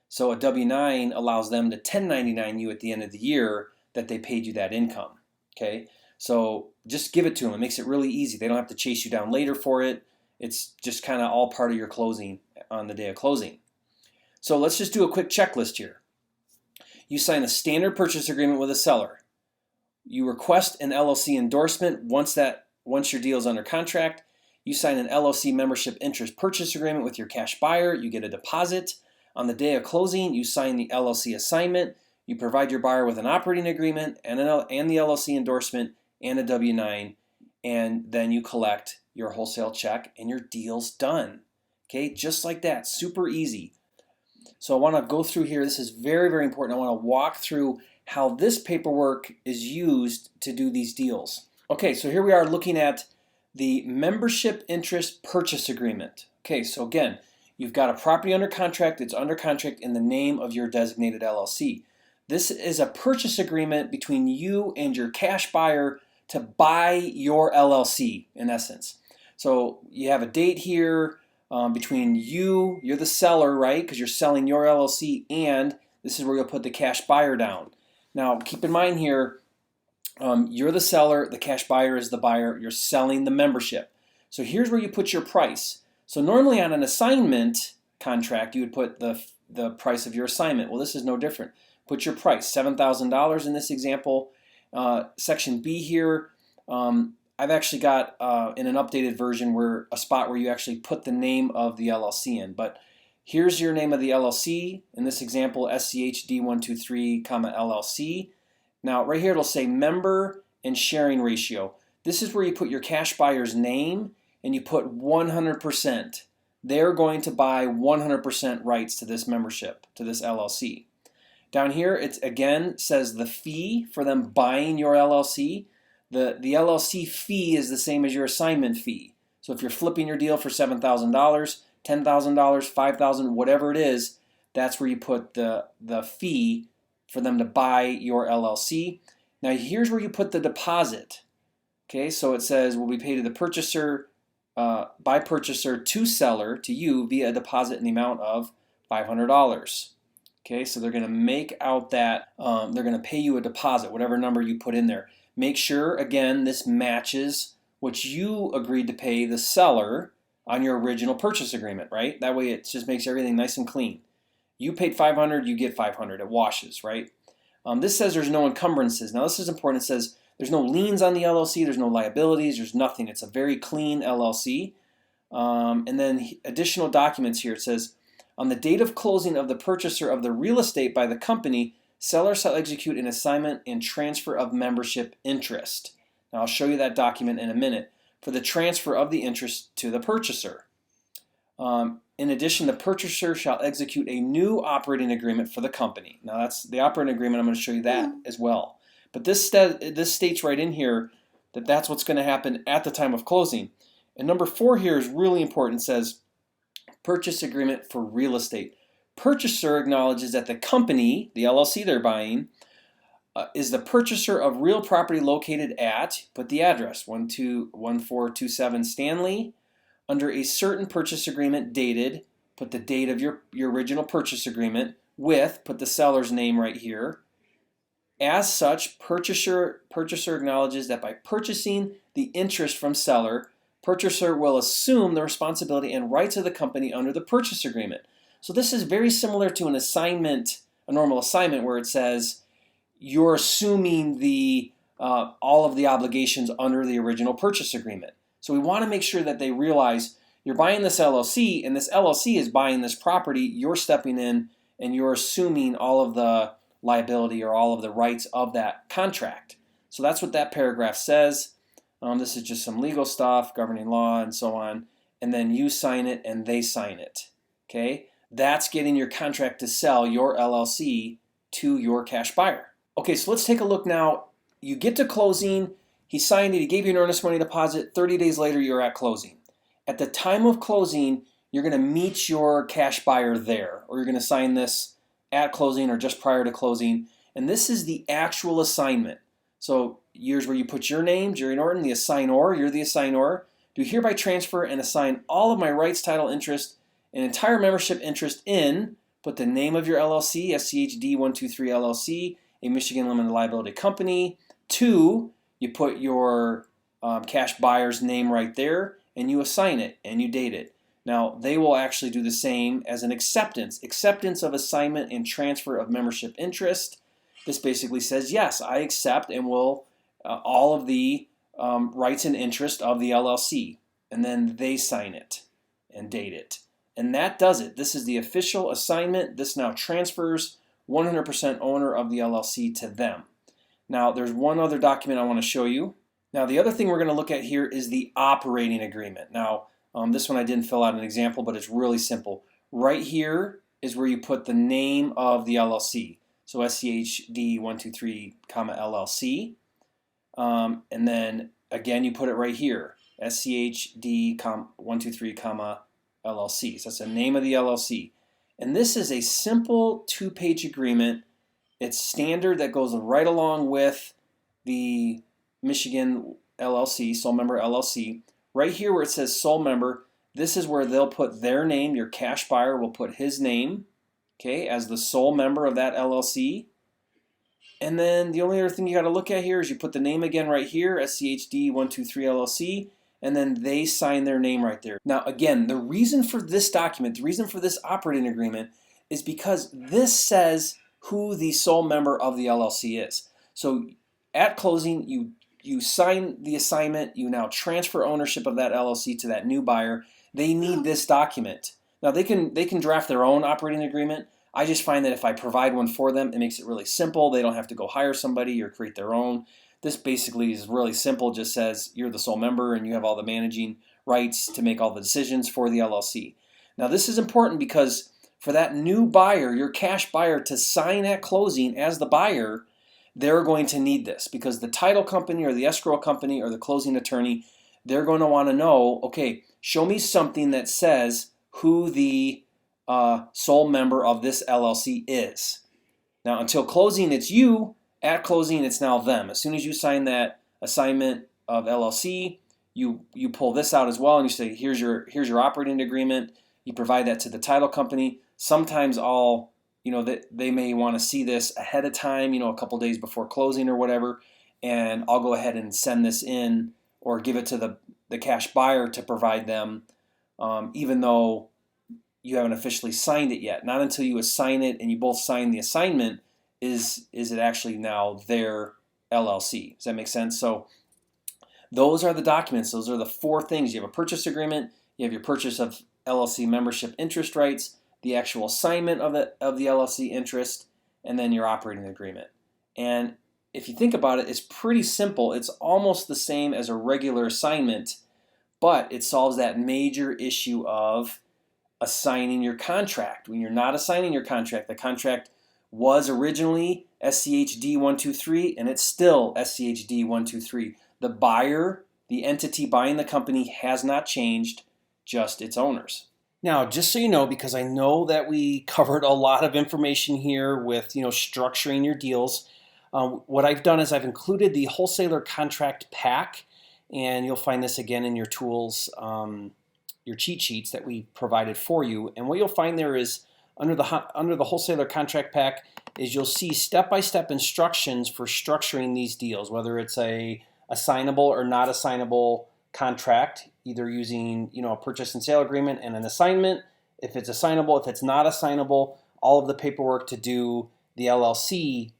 So a W-9 allows them to 1099 you at the end of the year that they paid you that income. Okay, so just give it to them. It makes it really easy. They don't have to chase you down later for it. It's just kind of all part of your closing on the day of closing. So let's just do a quick checklist here. You sign a standard purchase agreement with a seller. You request an LLC endorsement once your deal is under contract. You sign an LLC membership interest purchase agreement with your cash buyer. You get a deposit. On the day of closing, you sign the LLC assignment. You provide your buyer with an operating agreement and the LLC endorsement and a W-9, and then you collect your wholesale check and your deal's done. Okay, just like that, super easy. So I want to go through here. This is very, very important. I want to walk through how this paperwork is used to do these deals. Okay, so here we are looking at the membership interest purchase agreement. Okay, so again, you've got a property under contract. It's under contract in the name of your designated LLC. This is a purchase agreement between you and your cash buyer to buy your LLC, in essence. So you have a date here between you're the seller, right? Because you're selling your LLC, and this is where you'll put the cash buyer down. Now, keep in mind here, you're the seller, the cash buyer is the buyer, you're selling the membership. So here's where you put your price. So normally on an assignment contract, you would put the price of your assignment. Well, this is no different. Put your price, $7,000 in this example. Section B here, I've actually got in an updated version a spot where you actually put the name of the LLC in. But here's your name of the LLC. In this example, SCHD123, LLC. Now, right here it'll say member and sharing ratio. This is where you put your cash buyer's name and you put 100%. They're going to buy 100% rights to this membership, to this LLC. Down here, it again says the fee for them buying your LLC. The LLC fee is the same as your assignment fee. So if you're flipping your deal for $7,000, $10,000, $5,000, whatever it is, that's where you put the fee for them to buy your LLC. Now here's where you put the deposit. Okay, so it says will be paid to the purchaser, by purchaser to seller, to you, via a deposit in the amount of $500. Okay, so they're going to make out that, they're going to pay you a deposit, whatever number you put in there. Make sure, again, this matches what you agreed to pay the seller on your original purchase agreement, right? That way it just makes everything nice and clean. You paid $500, you get $500. It washes, right? This says there's no encumbrances. Now this is important. It says there's no liens on the LLC, there's no liabilities, there's nothing. It's a very clean LLC. And then additional documents here. It says, on the date of closing of the purchaser of the real estate by the company, seller shall execute an assignment and transfer of membership interest. Now I'll show you that document in a minute for the transfer of the interest to the purchaser. In addition, the purchaser shall execute a new operating agreement for the company. Now that's the operating agreement. I'm going to show you that as well. But this states right in here that that's what's going to happen at the time of closing. And number 4 here is really important. It says purchase agreement for real estate. Purchaser acknowledges that the company, the LLC they're buying, is the purchaser of real property located at, put the address, 1427 Stanley, under a certain purchase agreement dated, put the date of your original purchase agreement, with, put the seller's name right here. As such, purchaser acknowledges that by purchasing the interest from seller, purchaser will assume the responsibility and rights of the company under the purchase agreement. So this is very similar to an assignment, a normal assignment, where it says you're assuming all of the obligations under the original purchase agreement. So we want to make sure that they realize you're buying this LLC, and this LLC is buying this property. You're stepping in and you're assuming all of the liability or all of the rights of that contract. So that's what that paragraph says. This is just some legal stuff, governing law and so on. And then you sign it and they sign it. Okay? That's getting your contract to sell your LLC to your cash buyer. Okay, so let's take a look now. You get to closing, he signed it, he gave you an earnest money deposit, 30 days later you're at closing. At the time of closing, you're going to meet your cash buyer there, or you're going to sign this at closing or just prior to closing. And this is the actual assignment. So here's where you put your name, Jerry Norton, the assignor, you're the assignor. Do hereby transfer and assign all of my rights, title, interest, and entire membership interest in, put the name of your LLC, SCHD 123 LLC, a Michigan limited liability company. 2, you put your cash buyer's name right there, and you assign it and you date it. Now, they will actually do the same as an acceptance of assignment and transfer of membership interest. This basically says, yes, I accept and will all of the rights and interest of the LLC. And then they sign it and date it. And that does it. This is the official assignment. This now transfers 100% owner of the LLC to them. Now, there's one other document I want to show you. Now, the other thing we're going to look at here is the operating agreement. Now, this one I didn't fill out an example, but it's really simple. Right here is where you put the name of the LLC. So SCHD 123, LLC. And then again, you put it right here. SCHD 123, LLC. So that's the name of the LLC. And this is a simple 2-page agreement. It's standard that goes right along with the Michigan LLC, sole member LLC. Right here where it says sole member, this is where they'll put their name. Your cash buyer will put his name, okay, as the sole member of that LLC. And then the only other thing you got to look at here is you put the name again right here, SCHD 123 LLC, and then they sign their name right there. Now again, the reason for this document, the reason for this operating agreement is because this says who the sole member of the LLC is. So at closing, you sign the assignment, you now transfer ownership of that LLC to that new buyer. They need this document. Now they can draft their own operating agreement. I just find that if I provide one for them, it makes it really simple. They don't have to go hire somebody or create their own. This basically is really simple, just says you're the sole member and you have all the managing rights to make all the decisions for the LLC. Now this is important because for that new buyer, your cash buyer, to sign at closing as the buyer, they're going to need this because the title company or the escrow company or the closing attorney, they're going to want to know, okay, show me something that says who the sole member of this LLC is. Now, until closing, it's you. At closing, it's now them. As soon as you sign that assignment of LLC, you pull this out as well, and you say, here's your operating agreement. You provide that to the title company. Sometimes they may want to see this ahead of time, a couple days before closing or whatever, and I'll go ahead and send this in or give it to the cash buyer to provide them, even though you haven't officially signed it yet. Not until you assign it and you both sign the assignment is it actually now their LLC. Does that make sense? So those are the documents. Those are the 4 things. You have a purchase agreement, you have your purchase of LLC membership interest rights, the actual assignment of the LLC interest, and then your operating agreement. And if you think about it, it's pretty simple. It's almost the same as a regular assignment, but it solves that major issue of assigning your contract. When you're not assigning your contract, the contract was originally SCHD 123 and it's still SCHD 123. The buyer, the entity buying the company, has not changed, just its owners. Now, just so you know, because I know that we covered a lot of information here with structuring your deals, what I've done is I've included the wholesaler contract pack, and you'll find this again in your tools, your cheat sheets that we provided for you. And what you'll find there is under the wholesaler contract pack is you'll see step-by-step instructions for structuring these deals, whether it's a assignable or not assignable contract, either using a purchase and sale agreement and an assignment. If it's assignable, if it's not assignable, all of the paperwork to do the LLC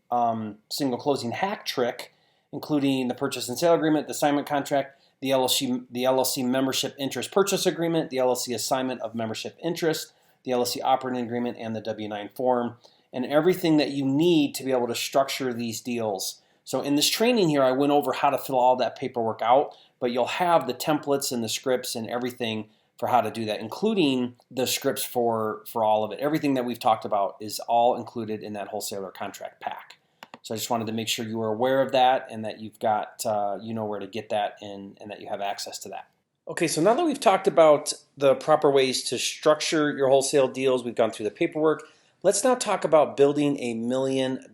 single closing hack trick, including the purchase and sale agreement, the assignment contract, the LLC membership interest purchase agreement, the LLC assignment of membership interest, the LLC operating agreement, and the W-9 form, and everything that you need to be able to structure these deals. So in this training here, I went over how to fill all that paperwork out, but you'll have the templates and the scripts and everything for how to do that, including the scripts for all of it. Everything that we've talked about is all included in that wholesaler contract pack. So I just wanted to make sure you were aware of that and that you've got, you know where to get that and that you have access to that. Okay, so now that we've talked about the proper ways to structure your wholesale deals, we've gone through the paperwork, let's now talk about building a $1 million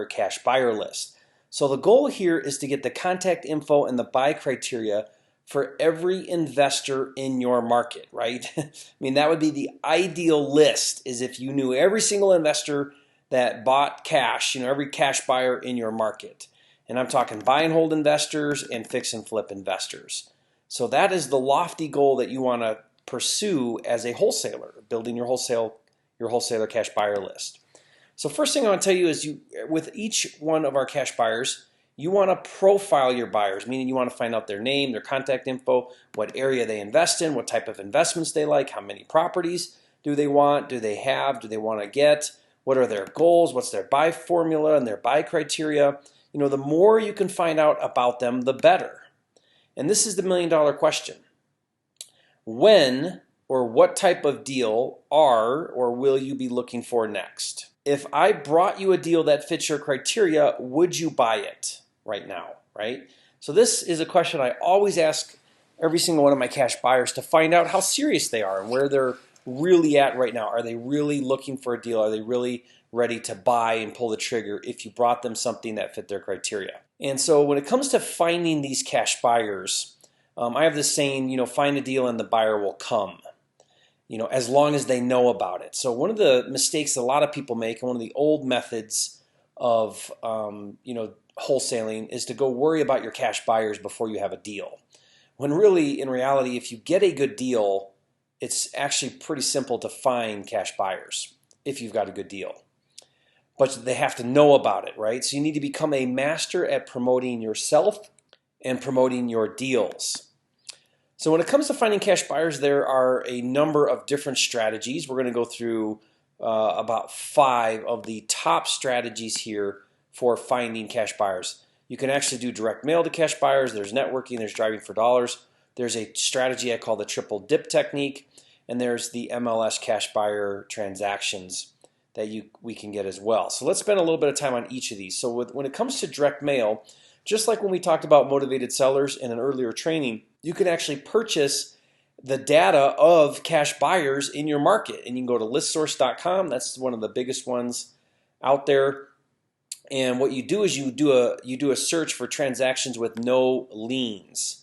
cash buyer list. So the goal here is to get the contact info and the buy criteria for every investor in your market, right? I mean, that would be the ideal list, is if you knew every single investor that bought cash, every cash buyer in your market. And I'm talking buy and hold investors and fix and flip investors. So that is the lofty goal that you want to pursue as a wholesaler, building your wholesaler cash buyer list. So first thing I want to tell you is with each one of our cash buyers, you want to profile your buyers, meaning you want to find out their name, their contact info, what area they invest in, what type of investments they like, how many properties do they want, do they have, do they want to get, what are their goals, what's their buy formula and their buy criteria. The more you can find out about them, the better. And this is the $1 million question. When or what type of deal are or will you be looking for next? If I brought you a deal that fits your criteria, would you buy it right now, right? So this is a question I always ask every single one of my cash buyers to find out how serious they are and where they're really at right now. Are they really looking for a deal? Are they really ready to buy and pull the trigger if you brought them something that fit their criteria? And so when it comes to finding these cash buyers, I have this saying, find a deal and the buyer will come, as long as they know about it. So one of the mistakes that a lot of people make, and one of the old methods of, wholesaling, is to go worry about your cash buyers before you have a deal. When really, in reality, if you get a good deal, it's actually pretty simple to find cash buyers if you've got a good deal. But they have to know about it, right? So you need to become a master at promoting yourself and promoting your deals. So when it comes to finding cash buyers, there are a number of different strategies. We're going to go through about 5 of the top strategies here for finding cash buyers. You can actually do direct mail to cash buyers. There's networking. There's driving for dollars. There's a strategy I call the triple dip technique. And there's the MLS cash buyer transactions that we can get as well. So let's spend a little bit of time on each of these. So when it comes to direct mail, just like when we talked about motivated sellers in an earlier training, you can actually purchase the data of cash buyers in your market. And you can go to listsource.com. That's one of the biggest ones out there. And what you do is you do a search for transactions with no liens.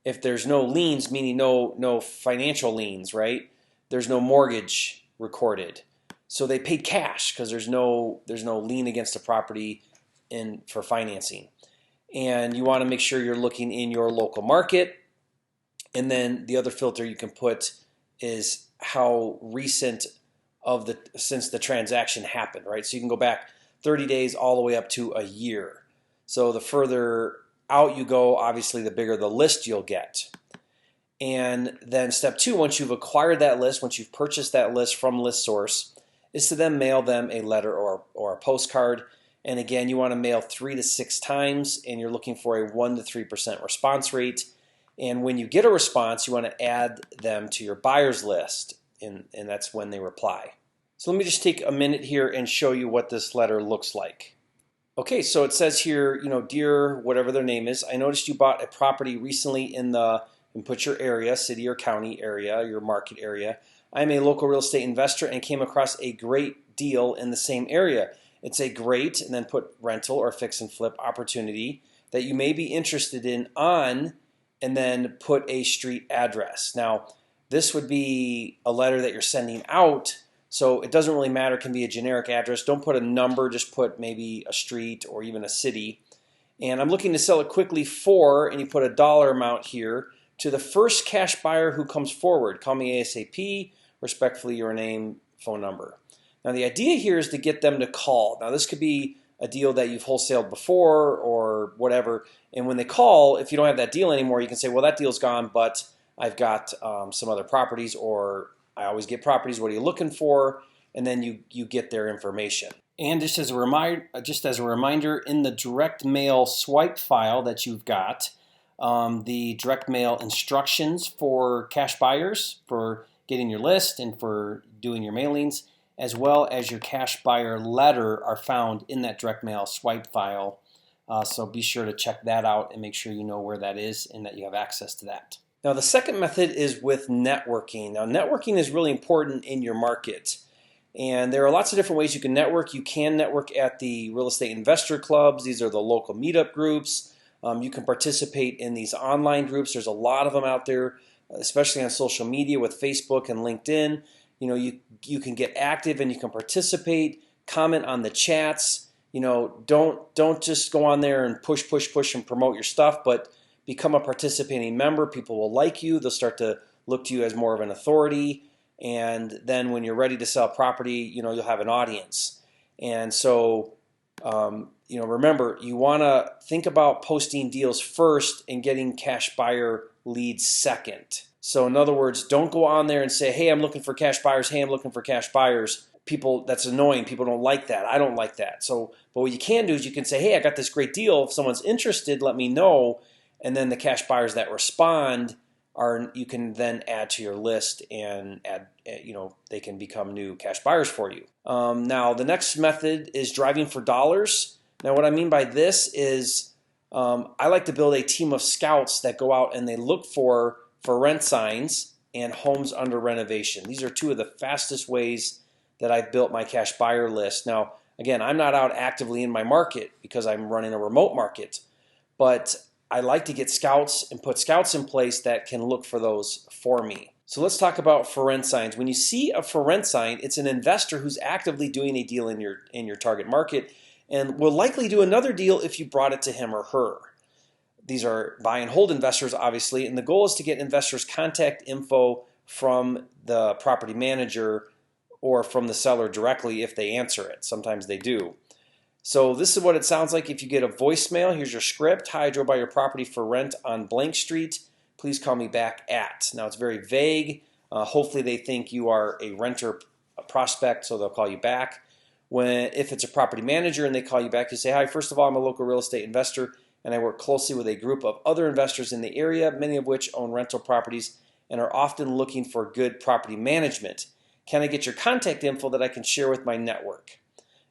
If there's no liens, meaning no financial liens, right? There's no mortgage recorded. So they paid cash because there's no lien against the property for financing. And you want to make sure you're looking in your local market. And then the other filter you can put is how recent since the transaction happened, right? So you can go back 30 days all the way up to a year. So the further out you go, obviously the bigger the list you'll get. And then step 2, once you've acquired that list, once you've purchased that list from ListSource, is to then mail them a letter or a postcard. And again, you want to mail 3 to 6 times, and you're looking for a 1 to 3% response rate. And when you get a response, you want to add them to your buyer's list, and that's when they reply. So let me just take a minute here and show you what this letter looks like. Okay, so it says here, dear whatever their name is, I noticed you bought a property recently and put your area, city or county area, your market area. I am a local real estate investor and came across a great deal in the same area. It's a great, and then put rental or fix and flip opportunity that you may be interested in on, and then put a street address. Now, this would be a letter that you're sending out So it doesn't really matter. It can be a generic address. Don't put a number, just put maybe a street or even a city. And I'm looking to sell it quickly for, and you put a dollar amount here, to the first cash buyer who comes forward. Call me ASAP, respectfully your name, phone number. Now the idea here is to get them to call. Now this could be a deal that you've wholesaled before or whatever, and when they call, if you don't have that deal anymore, you can say, well, that deal's gone, but I've got some other properties, or I always get properties, what are you looking for? And then you get their information. And just as a reminder, in the direct mail swipe file that you've got, the direct mail instructions for cash buyers for getting your list and for doing your mailings, as well as your cash buyer letter, are found in that direct mail swipe file. So be sure to check that out and make sure you know where that is and that you have access to that. Now the second method is with networking. Now networking is really important in your market. And there are lots of different ways you can network. You can network at the real estate investor clubs. These are the local meetup groups. You can participate in these online groups. There's a lot of them out there, especially on social media with Facebook and LinkedIn. You can get active and you can participate, comment on the chats. Don't just go on there and push and promote your stuff, but become a participating member. People will like you. They'll start to look to you as more of an authority. And then when you're ready to sell property, you'll have an audience. And so, remember, you want to think about posting deals first and getting cash buyer leads second. So in other words, don't go on there and say, hey, I'm looking for cash buyers. Hey, I'm looking for cash buyers. People, that's annoying. People don't like that. I don't like that. But what you can do is you can say, hey, I got this great deal. If someone's interested, let me know. And then the cash buyers that respond you can then add to your list and they can become new cash buyers for you. Now the next method is driving for dollars. Now what I mean by this is I like to build a team of scouts that go out and they look for rent signs and homes under renovation. These are two of the fastest ways that I've built my cash buyer list. Now again, I'm not out actively in my market because I'm running a remote market, but I like to get scouts and put scouts in place that can look for those for me. So let's talk about for rent signs. When you see a for rent sign, it's an investor who's actively doing a deal in your target market and will likely do another deal if you brought it to him or her. These are buy and hold investors, obviously, and the goal is to get investors' contact info from the property manager or from the seller directly if they answer it. Sometimes they do. So this is what it sounds like if you get a voicemail. Here's your script. Hi, I drove by your property for rent on blank street. Please call me back at. Now it's very vague. Hopefully they think you are a renter, a prospect, so they'll call you back. If it's a property manager and they call you back, you say, hi, first of all, I'm a local real estate investor and I work closely with a group of other investors in the area, many of which own rental properties and are often looking for good property management. Can I get your contact info that I can share with my network?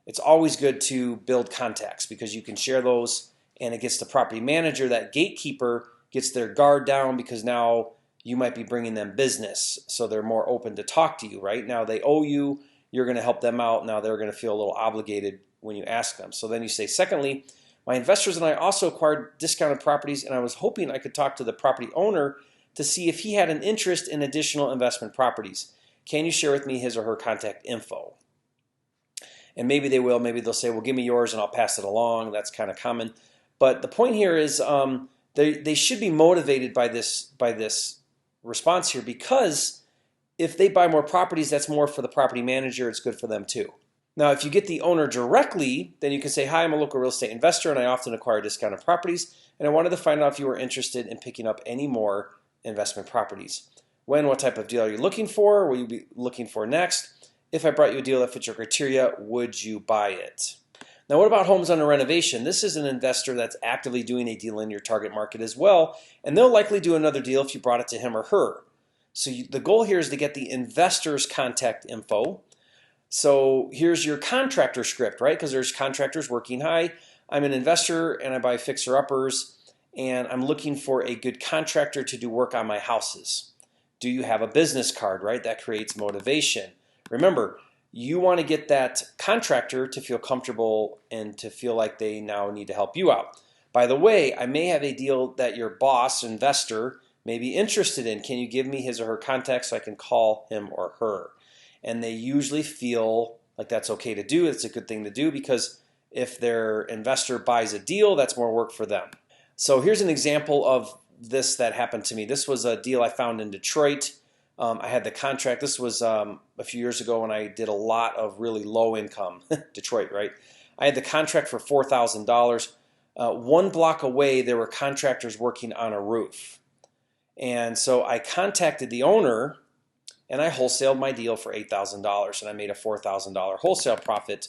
It's always good to build contacts because you can share those and it gets the property manager, that gatekeeper, gets their guard down because now you might be bringing them business. So they're more open to talk to you, right? Now they owe you, you're going to help them out. Now they're going to feel a little obligated when you ask them. So then you say, secondly, my investors and I also acquired discounted properties and I was hoping I could talk to the property owner to see if he had an interest in additional investment properties. Can you share with me his or her contact info? And maybe they will. Maybe they'll say, well, give me yours and I'll pass it along. That's kind of common. But the point here is they should be motivated by this response here, because if they buy more properties, that's more for the property manager. It's good for them too. Now, if you get the owner directly, then you can say, hi, I'm a local real estate investor and I often acquire discounted properties. And I wanted to find out if you were interested in picking up any more investment properties. When, what type of deal are you looking for? What will you be looking for next? If I brought you a deal that fits your criteria, would you buy it? Now, what about homes under renovation? This is an investor that's actively doing a deal in your target market as well, and they'll likely do another deal if you brought it to him or her. So the goal here is to get the investor's contact info. So here's your contractor script, right? Because there's contractors working. Hi, I'm an investor and I buy fixer-uppers, and I'm looking for a good contractor to do work on my houses. Do you have a business card, right? That creates motivation. Remember, you want to get that contractor to feel comfortable and to feel like they now need to help you out. By the way, I may have a deal that your boss, investor, may be interested in. Can you give me his or her contact so I can call him or her? and they usually feel like that's okay to do. It's a good thing to do because if their investor buys a deal, that's more work for them. So here's an example of this that happened to me. This was a deal I found in Detroit. I had the contract. This was a few years ago when I did a lot of really low income Detroit, right? I had the contract for $4,000. 1 block away, there were contractors working on a roof. And so I contacted the owner and I wholesaled my deal for $8,000 and I made a $4,000 wholesale profit.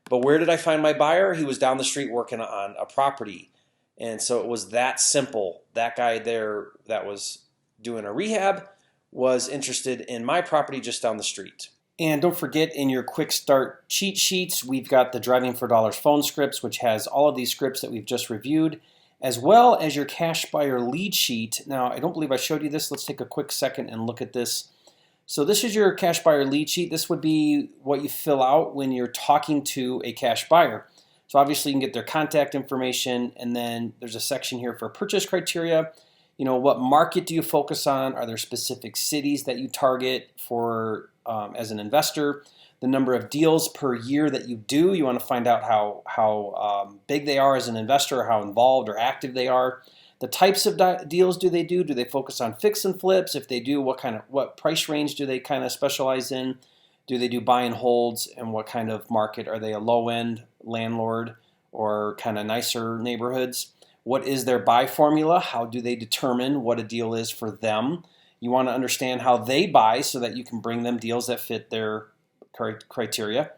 But where did I find my buyer? He was down the street working on a property. And so it was that simple. That guy there that was doing a rehab was interested in my property just down the street. And don't forget, in your quick start cheat sheets, we've got the Driving for Dollars phone scripts, which has all of these scripts that we've just reviewed, as well as your cash buyer lead sheet. Now, I don't believe I showed you this. Let's take a quick second and look at this. So this is your cash buyer lead sheet. This would be what you fill out when you're talking to a cash buyer. So obviously you can get their contact information, and then there's a section here for purchase criteria. You know, what market do you focus on? Are there specific cities that you target for as an investor? The number of deals per year that you do. You want to find out how big they are as an investor, how involved or active they are. The types of deals do they do? Do they focus on fix and flips? If they do, what price range do they kind of specialize in? Do they do buy and holds? And what kind of market? Are they a low-end landlord or kind of nicer neighborhoods? What is their buy formula? How do they determine what a deal is for them? You want to understand how they buy so that you can bring them deals that fit their criteria.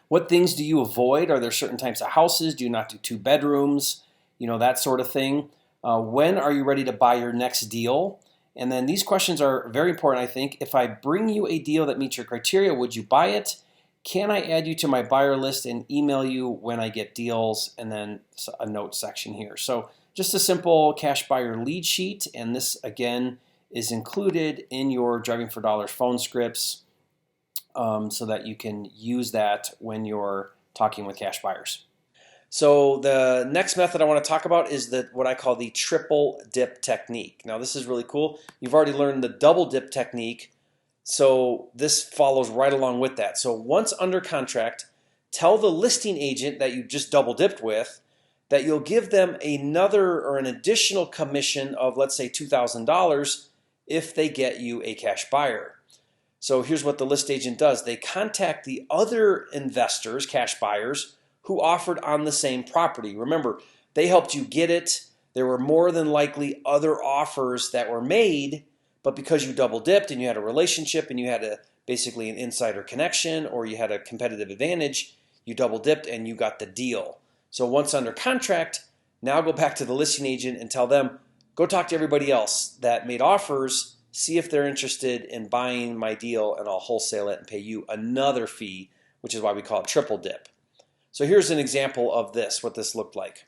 What things do you avoid? Are there certain types of houses? Do you not do 2 bedrooms? You know, that sort of thing. When are you ready to buy your next deal? And then these questions are very important, I think. If I bring you a deal that meets your criteria, would you buy it? Can I add you to my buyer list and email you when I get deals? And then a note section here. So just a simple cash buyer lead sheet. And this, again, is included in your Driving for Dollars phone scripts so that you can use that when you're talking with cash buyers. So the next method I want to talk about is what I call the triple dip technique. Now this is really cool. You've already learned the double dip technique, so this follows right along with that. So once under contract, tell the listing agent that you just double dipped with that you'll give them another or an additional commission of, let's say, $2,000 if they get you a cash buyer. So here's what the list agent does. They contact the other investors, cash buyers, who offered on the same property. Remember, they helped you get it. There were more than likely other offers that were made, but because you double dipped and you had a relationship and you had basically an insider connection or you had a competitive advantage, you double dipped and you got the deal. So once under contract, now go back to the listing agent and tell them, go talk to everybody else that made offers, see if they're interested in buying my deal, and I'll wholesale it and pay you another fee, which is why we call it triple dip. So here's an example of this, what this looked like.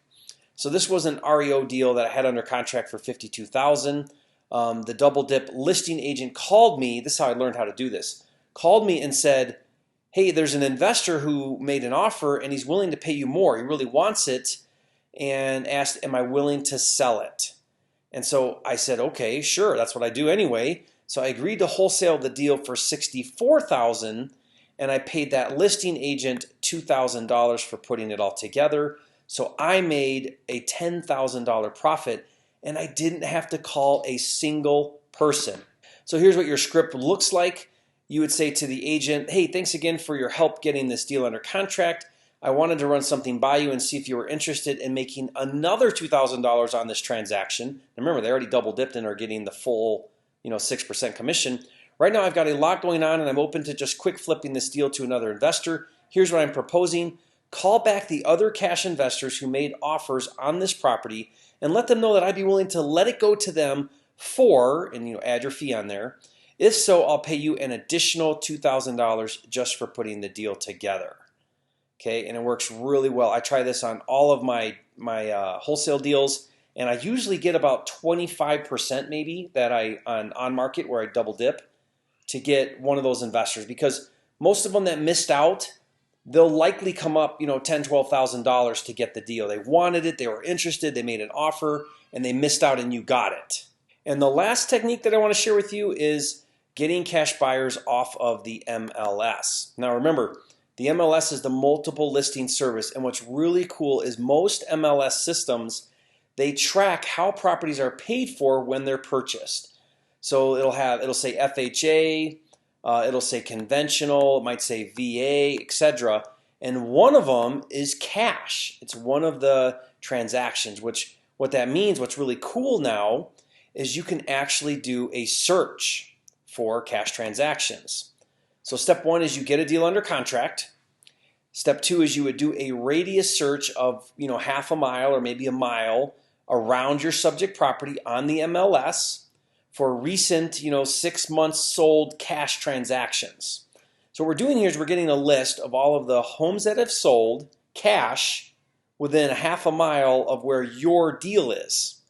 So this was an REO deal that I had under contract for $52,000. The double dip listing agent called me. This is how I learned how to do this. Called me and said, hey, there's an investor who made an offer and he's willing to pay you more. He really wants it, and asked, am I willing to sell it? And so I said, okay, sure, that's what I do anyway. So I agreed to wholesale the deal for $64,000. And I paid that listing agent $2,000 for putting it all together. So I made a $10,000 profit, and I didn't have to call a single person. So here's what your script looks like. You would say to the agent, hey, thanks again for your help getting this deal under contract. I wanted to run something by you and see if you were interested in making another $2,000 on this transaction. And remember, they already double dipped and are getting the full 6% commission. Right now I've got a lot going on and I'm open to just quick flipping this deal to another investor. Here's what I'm proposing. Call back the other cash investors who made offers on this property and let them know that I'd be willing to let it go to them for, and add your fee on there. If so, I'll pay you an additional $2,000 just for putting the deal together. Okay, and it works really well. I try this on all of my wholesale deals, and I usually get about 25% maybe that on market where I double dip to get one of those investors, because most of them that missed out, they'll likely come up, $10,000, $12,000 to get the deal. They wanted it, they were interested, they made an offer, and they missed out and you got it. And the last technique that I want to share with you is getting cash buyers off of the MLS. Now remember, the MLS is the multiple listing service, and what's really cool is most MLS systems, they track how properties are paid for when they're purchased. So it'll say FHA, it'll say conventional, it might say VA, etc. And one of them is cash. It's one of the transactions, which what that means, what's really cool now, is you can actually do a search for cash transactions. So step one is you get a deal under contract. Step two is you would do a radius search of half a mile or maybe a mile around your subject property on the MLS for recent 6 months sold cash transactions. So what we're doing here is we're getting a list of all of the homes that have sold cash within a half a mile of where your deal is.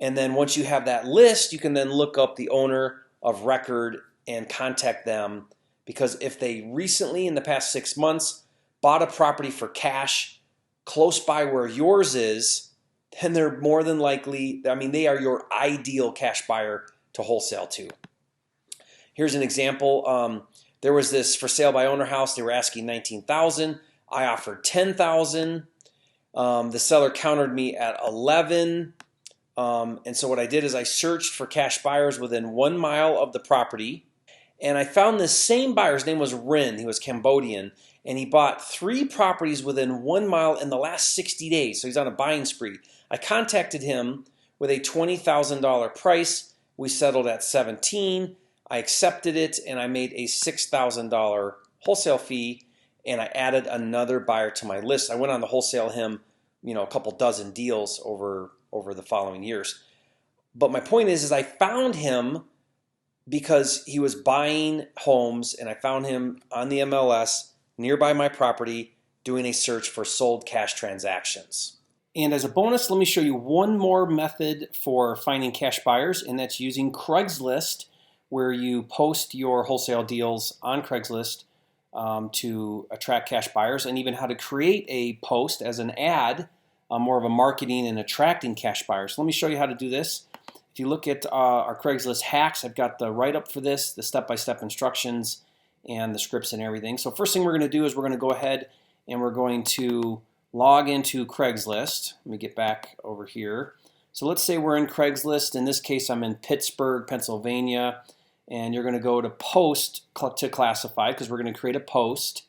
And then once you have that list, you can then look up the owner of record and contact them, because if they recently in the past 6 months bought a property for cash close by where yours is, then they're more than likely, they are your ideal cash buyer to wholesale to. Here's an example. There was this for sale by owner house. They were asking $19,000. I offered $10,000. The seller countered me at $11,000. And so what I did is I searched for cash buyers within 1 mile of the property, and I found this same buyer. His name was Rin. He was Cambodian, and he bought 3 properties within 1 mile in the last 60 days. So he's on a buying spree. I contacted him with a $20,000 price. We settled at $17,000. I accepted it, and I made a $6,000 wholesale fee, and I added another buyer to my list. I went on to wholesale him, a couple dozen deals over the following years. But my point is I found him because he was buying homes, and I found him on the MLS nearby my property doing a search for sold cash transactions. And as a bonus, let me show you one more method for finding cash buyers, and that's using Craigslist, where you post your wholesale deals on Craigslist to attract cash buyers, and even how to create a post as an ad, more of a marketing and attracting cash buyers. Let me show you how to do this. If you look at our Craigslist hacks, I've got the write-up for this, the step-by-step instructions, and the scripts and everything. So first thing we're going to do is we're going to go ahead and we're going to log into Craigslist. Let me get back over here. So let's say we're in Craigslist. In this case, I'm in Pittsburgh, Pennsylvania, and you're going to go to post to classify, because we're going to create a post,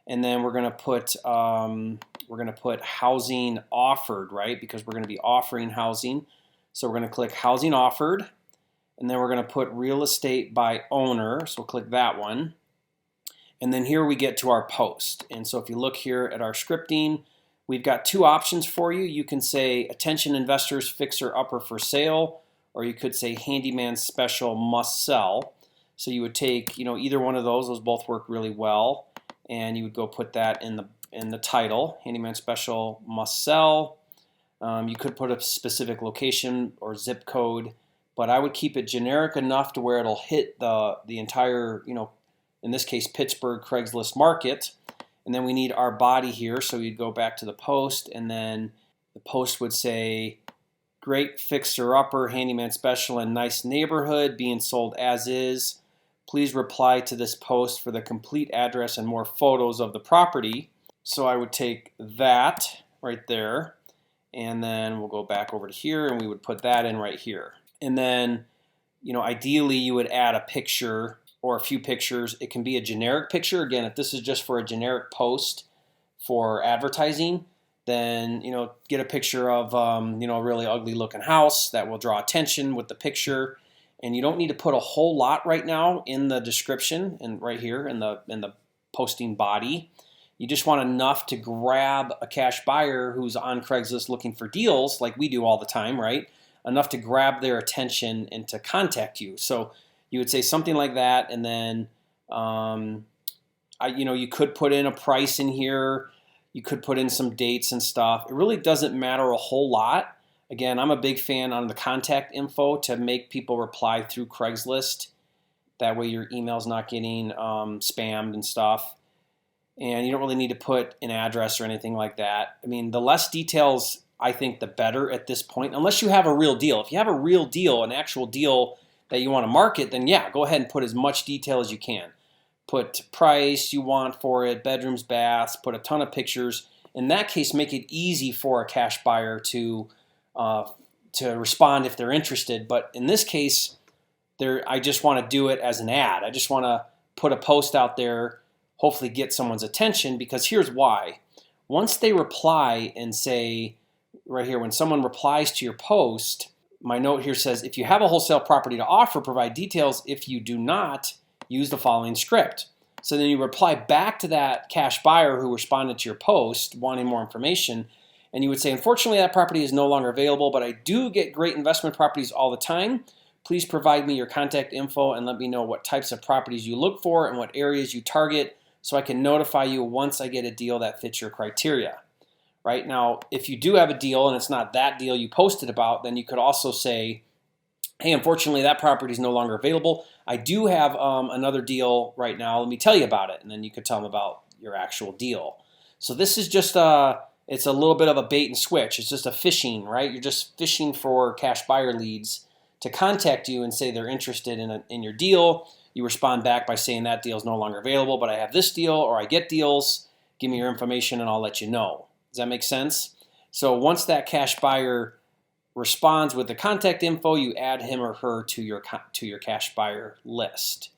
and then we're going to put housing offered, right? Because we're going to be offering housing. So we're going to click housing offered, and then we're going to put real estate by owner. So we'll click that one. And then here we get to our post. And so if you look here at our scripting, we've got 2 options for you. You can say attention investors, fixer upper for sale, or you could say handyman special must sell. So you would take either one of those. Those both work really well. And you would go put that in the title, handyman special must sell. You could put a specific location or zip code, but I would keep it generic enough to where it'll hit the entire, in this case, Pittsburgh Craigslist market. And then we need our body here, so you'd go back to the post, and then the post would say, great fixer-upper, handyman special in nice neighborhood, being sold as is. Please reply to this post for the complete address and more photos of the property. So I would take that right there, and then we'll go back over to here, and we would put that in right here. And then, ideally you would add a picture or a few pictures. It can be a generic picture. Again, if this is just for a generic post for advertising, then, get a picture of, a really ugly looking house that will draw attention with the picture. And you don't need to put a whole lot right now in the description and right here in the posting body. You just want enough to grab a cash buyer who's on Craigslist looking for deals, like we do all the time, right? Enough to grab their attention and to contact you. So you would say something like that, and then you could put in a price in here. You could put in some dates and stuff. It really doesn't matter a whole lot. Again, I'm a big fan on the contact info to make people reply through Craigslist. That way your email's not getting spammed and stuff. And you don't really need to put an address or anything like that. The less details, I think, the better at this point, unless you have a real deal. If you have a real deal, an actual deal that you want to market, then yeah, go ahead and put as much detail as you can. Put price you want for it, bedrooms, baths, put a ton of pictures. In that case, make it easy for a cash buyer to respond if they're interested. But in this case, I just want to do it as an ad. I just want to put a post out there, hopefully get someone's attention, because here's why. Once they reply and say, right here, when someone replies to your post, my note here says, if you have a wholesale property to offer, provide details. If you do not, use the following script. So then you reply back to that cash buyer who responded to your post wanting more information, and you would say, unfortunately, that property is no longer available, but I do get great investment properties all the time. Please provide me your contact info and let me know what types of properties you look for and what areas you target so I can notify you once I get a deal that fits your criteria. Right now, if you do have a deal and it's not that deal you posted about, then you could also say, hey, unfortunately, that property is no longer available. I do have another deal right now. Let me tell you about it. And then you could tell them about your actual deal. So this is just it's a little bit of a bait and switch. It's just a fishing, right? You're just fishing for cash buyer leads to contact you and say they're interested in your deal. You respond back by saying that deal is no longer available, but I have this deal, or I get deals. Give me your information and I'll let you know. Does that make sense? So once that cash buyer responds with the contact info, you add him or her to your cash buyer list,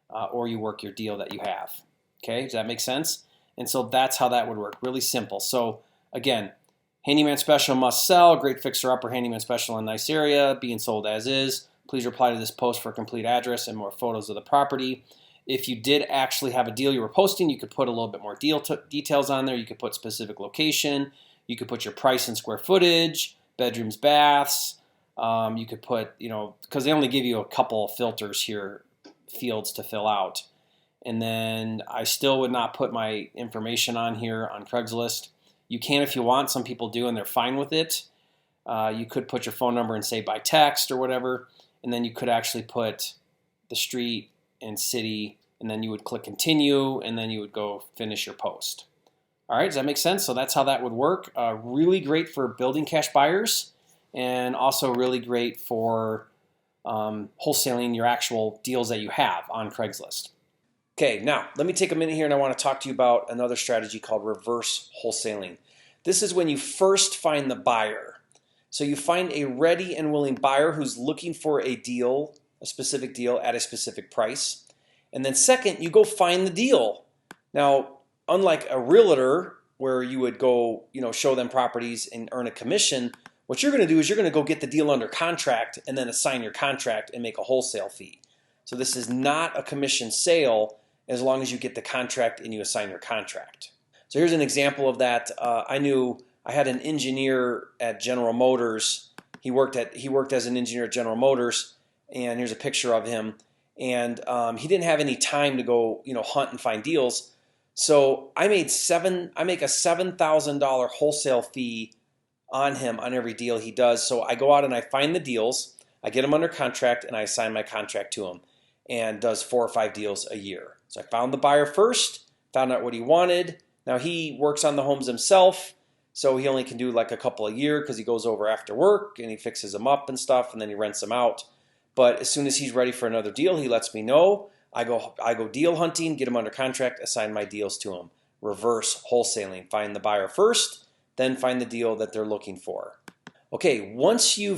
or you work your deal that you have. Okay, does that make sense? And so that's how that would work. Really simple. So again, handyman special must sell, great fixer-upper handyman special in nice area, being sold as is. Please reply to this post for a complete address and more photos of the property. If you did actually have a deal you were posting, you could put a little bit more details on there. You could put specific location. You could put your price and square footage, bedrooms, baths. You could put, because they only give you a couple filters here, fields to fill out. And then I still would not put my information on here on Craigslist. You can if you want. Some people do, and they're fine with it. You could put your phone number and say by text or whatever. And then you could actually put the street and city, and then you would click continue, and then you would go finish your post. All right, does that make sense? So that's how that would work. Really great for building cash buyers, and also really great for wholesaling your actual deals that you have on Craigslist. Okay, now let me take a minute here and I want to talk to you about another strategy called reverse wholesaling. This is when you first find the buyer. So you find a ready and willing buyer who's looking for a deal, a specific deal at a specific price. And then second, you go find the deal. Now, unlike a realtor where you would go, show them properties and earn a commission, what you're going to do is you're going to go get the deal under contract and then assign your contract and make a wholesale fee. So this is not a commission sale as long as you get the contract and you assign your contract. So here's an example of that. I had an engineer at General Motors. He worked as an engineer at General Motors, and here's a picture of him. And he didn't have any time to go, hunt and find deals. So I make a $7,000 wholesale fee on him on every deal he does. So I go out and I find the deals, I get him under contract, and I assign my contract to him, and does 4 or 5 deals a year. So I found the buyer first, found out what he wanted. Now he works on the homes himself, so he only can do like a couple a year because he goes over after work and he fixes them up and stuff, and then he rents them out. But as soon as he's ready for another deal, he lets me know. I go deal hunting, get him under contract, assign my deals to him. Reverse wholesaling. Find the buyer first, then find the deal that they're looking for. Okay, once you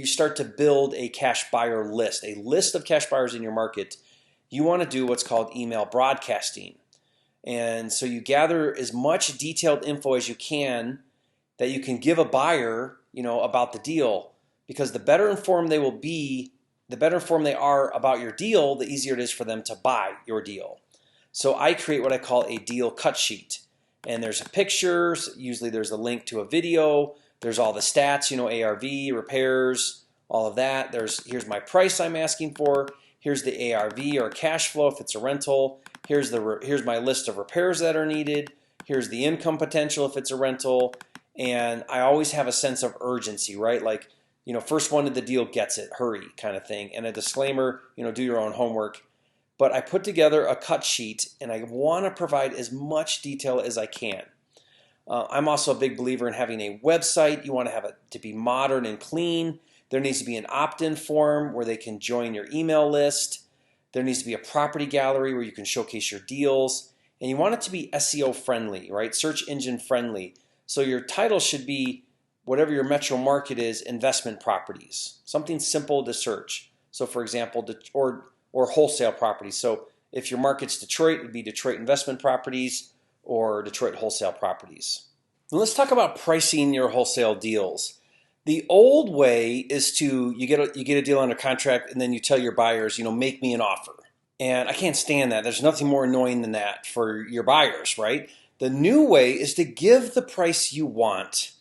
start to build a cash buyer list, a list of cash buyers in your market, you want to do what's called email broadcasting. And so you gather as much detailed info as you can that you can give a buyer, about the deal. Because the better informed they are about your deal, the easier it is for them to buy your deal. So I create what I call a deal cut sheet. And there's pictures, usually there's a link to a video, there's all the stats, ARV, repairs, all of that. Here's my price I'm asking for. Here's the ARV or cash flow if it's a rental. Here's my list of repairs that are needed. Here's the income potential if it's a rental. And I always have a sense of urgency, right? Like, first one to the deal gets it, hurry kind of thing. And a disclaimer, do your own homework. But I put together a cut sheet and I want to provide as much detail as I can. I'm also a big believer in having a website. You want to have it to be modern and clean There needs to be an opt-in form where they can join your email list. There needs to be a property gallery where you can showcase your deals. And you want it to be SEO friendly, right? Search engine friendly. So your title should be, whatever your metro market is, investment properties. Something simple to search. So for example, or wholesale properties. So if your market's Detroit, it would be Detroit investment properties or Detroit wholesale properties. Now let's talk about pricing your wholesale deals. The old way is you get a deal under contract and then you tell your buyers, make me an offer. And I can't stand that. There's nothing more annoying than that for your buyers, right? The new way is to give the price you want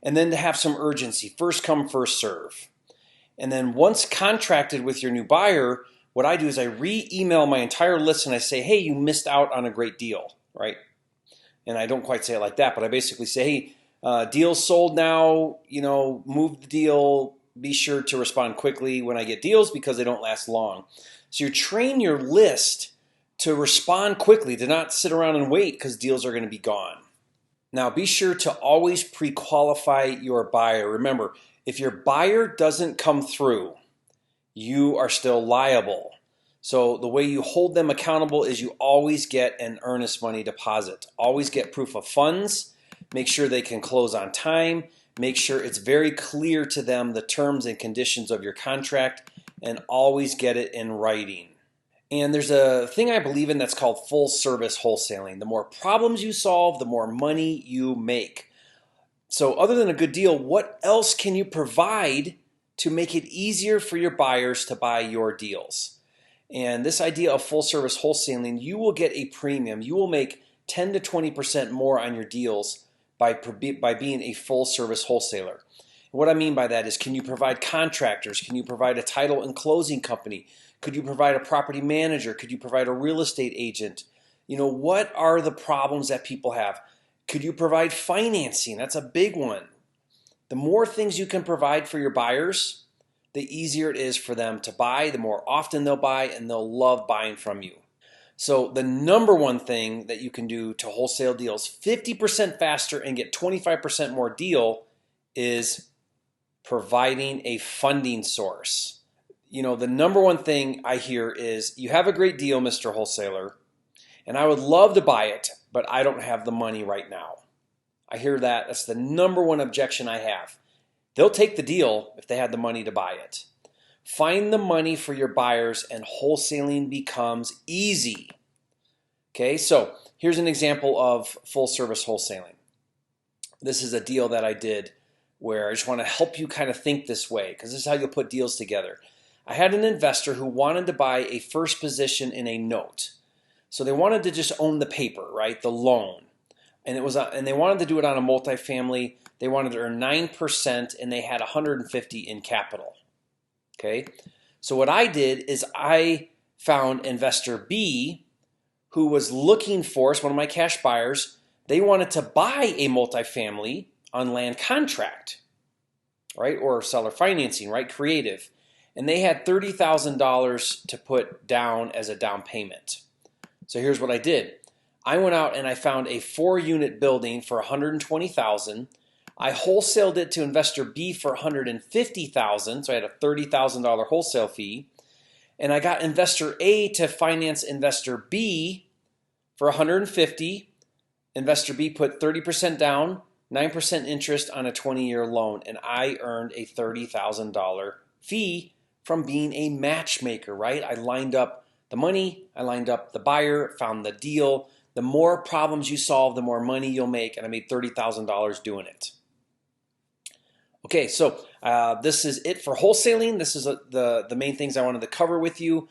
and then to have some urgency. First come, first serve. And then once contracted with your new buyer, what I do is I re-email my entire list and I say, hey, you missed out on a great deal, right? And I don't quite say it like that, but I basically say, hey, deal's sold now, move the deal. Be sure to respond quickly when I get deals because they don't last long. So you train your list to respond quickly, to not sit around and wait because deals are going to be gone. Now be sure to always pre-qualify your buyer. Remember, if your buyer doesn't come through, you are still liable. So the way you hold them accountable is you always get an earnest money deposit. Always get proof of funds. Make sure they can close on time. Make sure it's very clear to them the terms and conditions of your contract, and always get it in writing. And there's a thing I believe in that's called full service wholesaling. The more problems you solve, the more money you make. So other than a good deal, what else can you provide to make it easier for your buyers to buy your deals? And this idea of full service wholesaling, you will get a premium. You will make 10 to 20% more on your deals by being a full service wholesaler. What I mean by that is, can you provide contractors? Can you provide a title and closing company? Could you provide a property manager? Could you provide a real estate agent? What are the problems that people have? Could you provide financing? That's a big one. The more things you can provide for your buyers, the easier it is for them to buy, the more often they'll buy, and they'll love buying from you. So the number one thing that you can do to wholesale deals 50% faster and get 25% more deal is providing a funding source. The number one thing I hear is, you have a great deal, Mr. Wholesaler, and I would love to buy it, but I don't have the money right now. I hear that. That's the number one objection I have. They'll take the deal if they had the money to buy it. Find the money for your buyers and wholesaling becomes easy. Okay, so here's an example of full service wholesaling. This is a deal that I did where I just want to help you kind of think this way, because this is how you'll put deals together. I had an investor who wanted to buy a first position in a note. So they wanted to just own the paper, right? The loan. And they wanted to do it on a multifamily. They wanted to earn 9% and they had 150 in capital. Okay? So what I did is I found investor B, who was looking for, it's one of my cash buyers. They wanted to buy a multifamily on land contract, right? Or seller financing, right? Creative. And they had $30,000 to put down as a down payment. So here's what I did. I went out and I found a 4-unit building for $120,000. I wholesaled it to investor B for $150,000, so I had a $30,000 wholesale fee. And I got investor A to finance investor B for $150,000. Investor B put 30% down, 9% interest on a 20-year loan, and I earned a $30,000 fee from being a matchmaker, right? I lined up the money, I lined up the buyer, found the deal. The more problems you solve, the more money you'll make, and I made $30,000 doing it. Okay, so this is it for wholesaling. This is the main things I wanted to cover with you,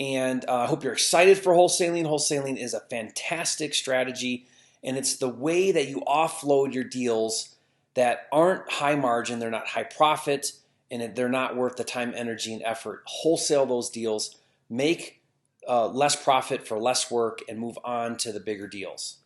and I hope you're excited for wholesaling. Wholesaling is a fantastic strategy, and it's the way that you offload your deals that aren't high margin, they're not high profit, and they're not worth the time, energy, and effort. Wholesale those deals, make less profit for less work, and move on to the bigger deals.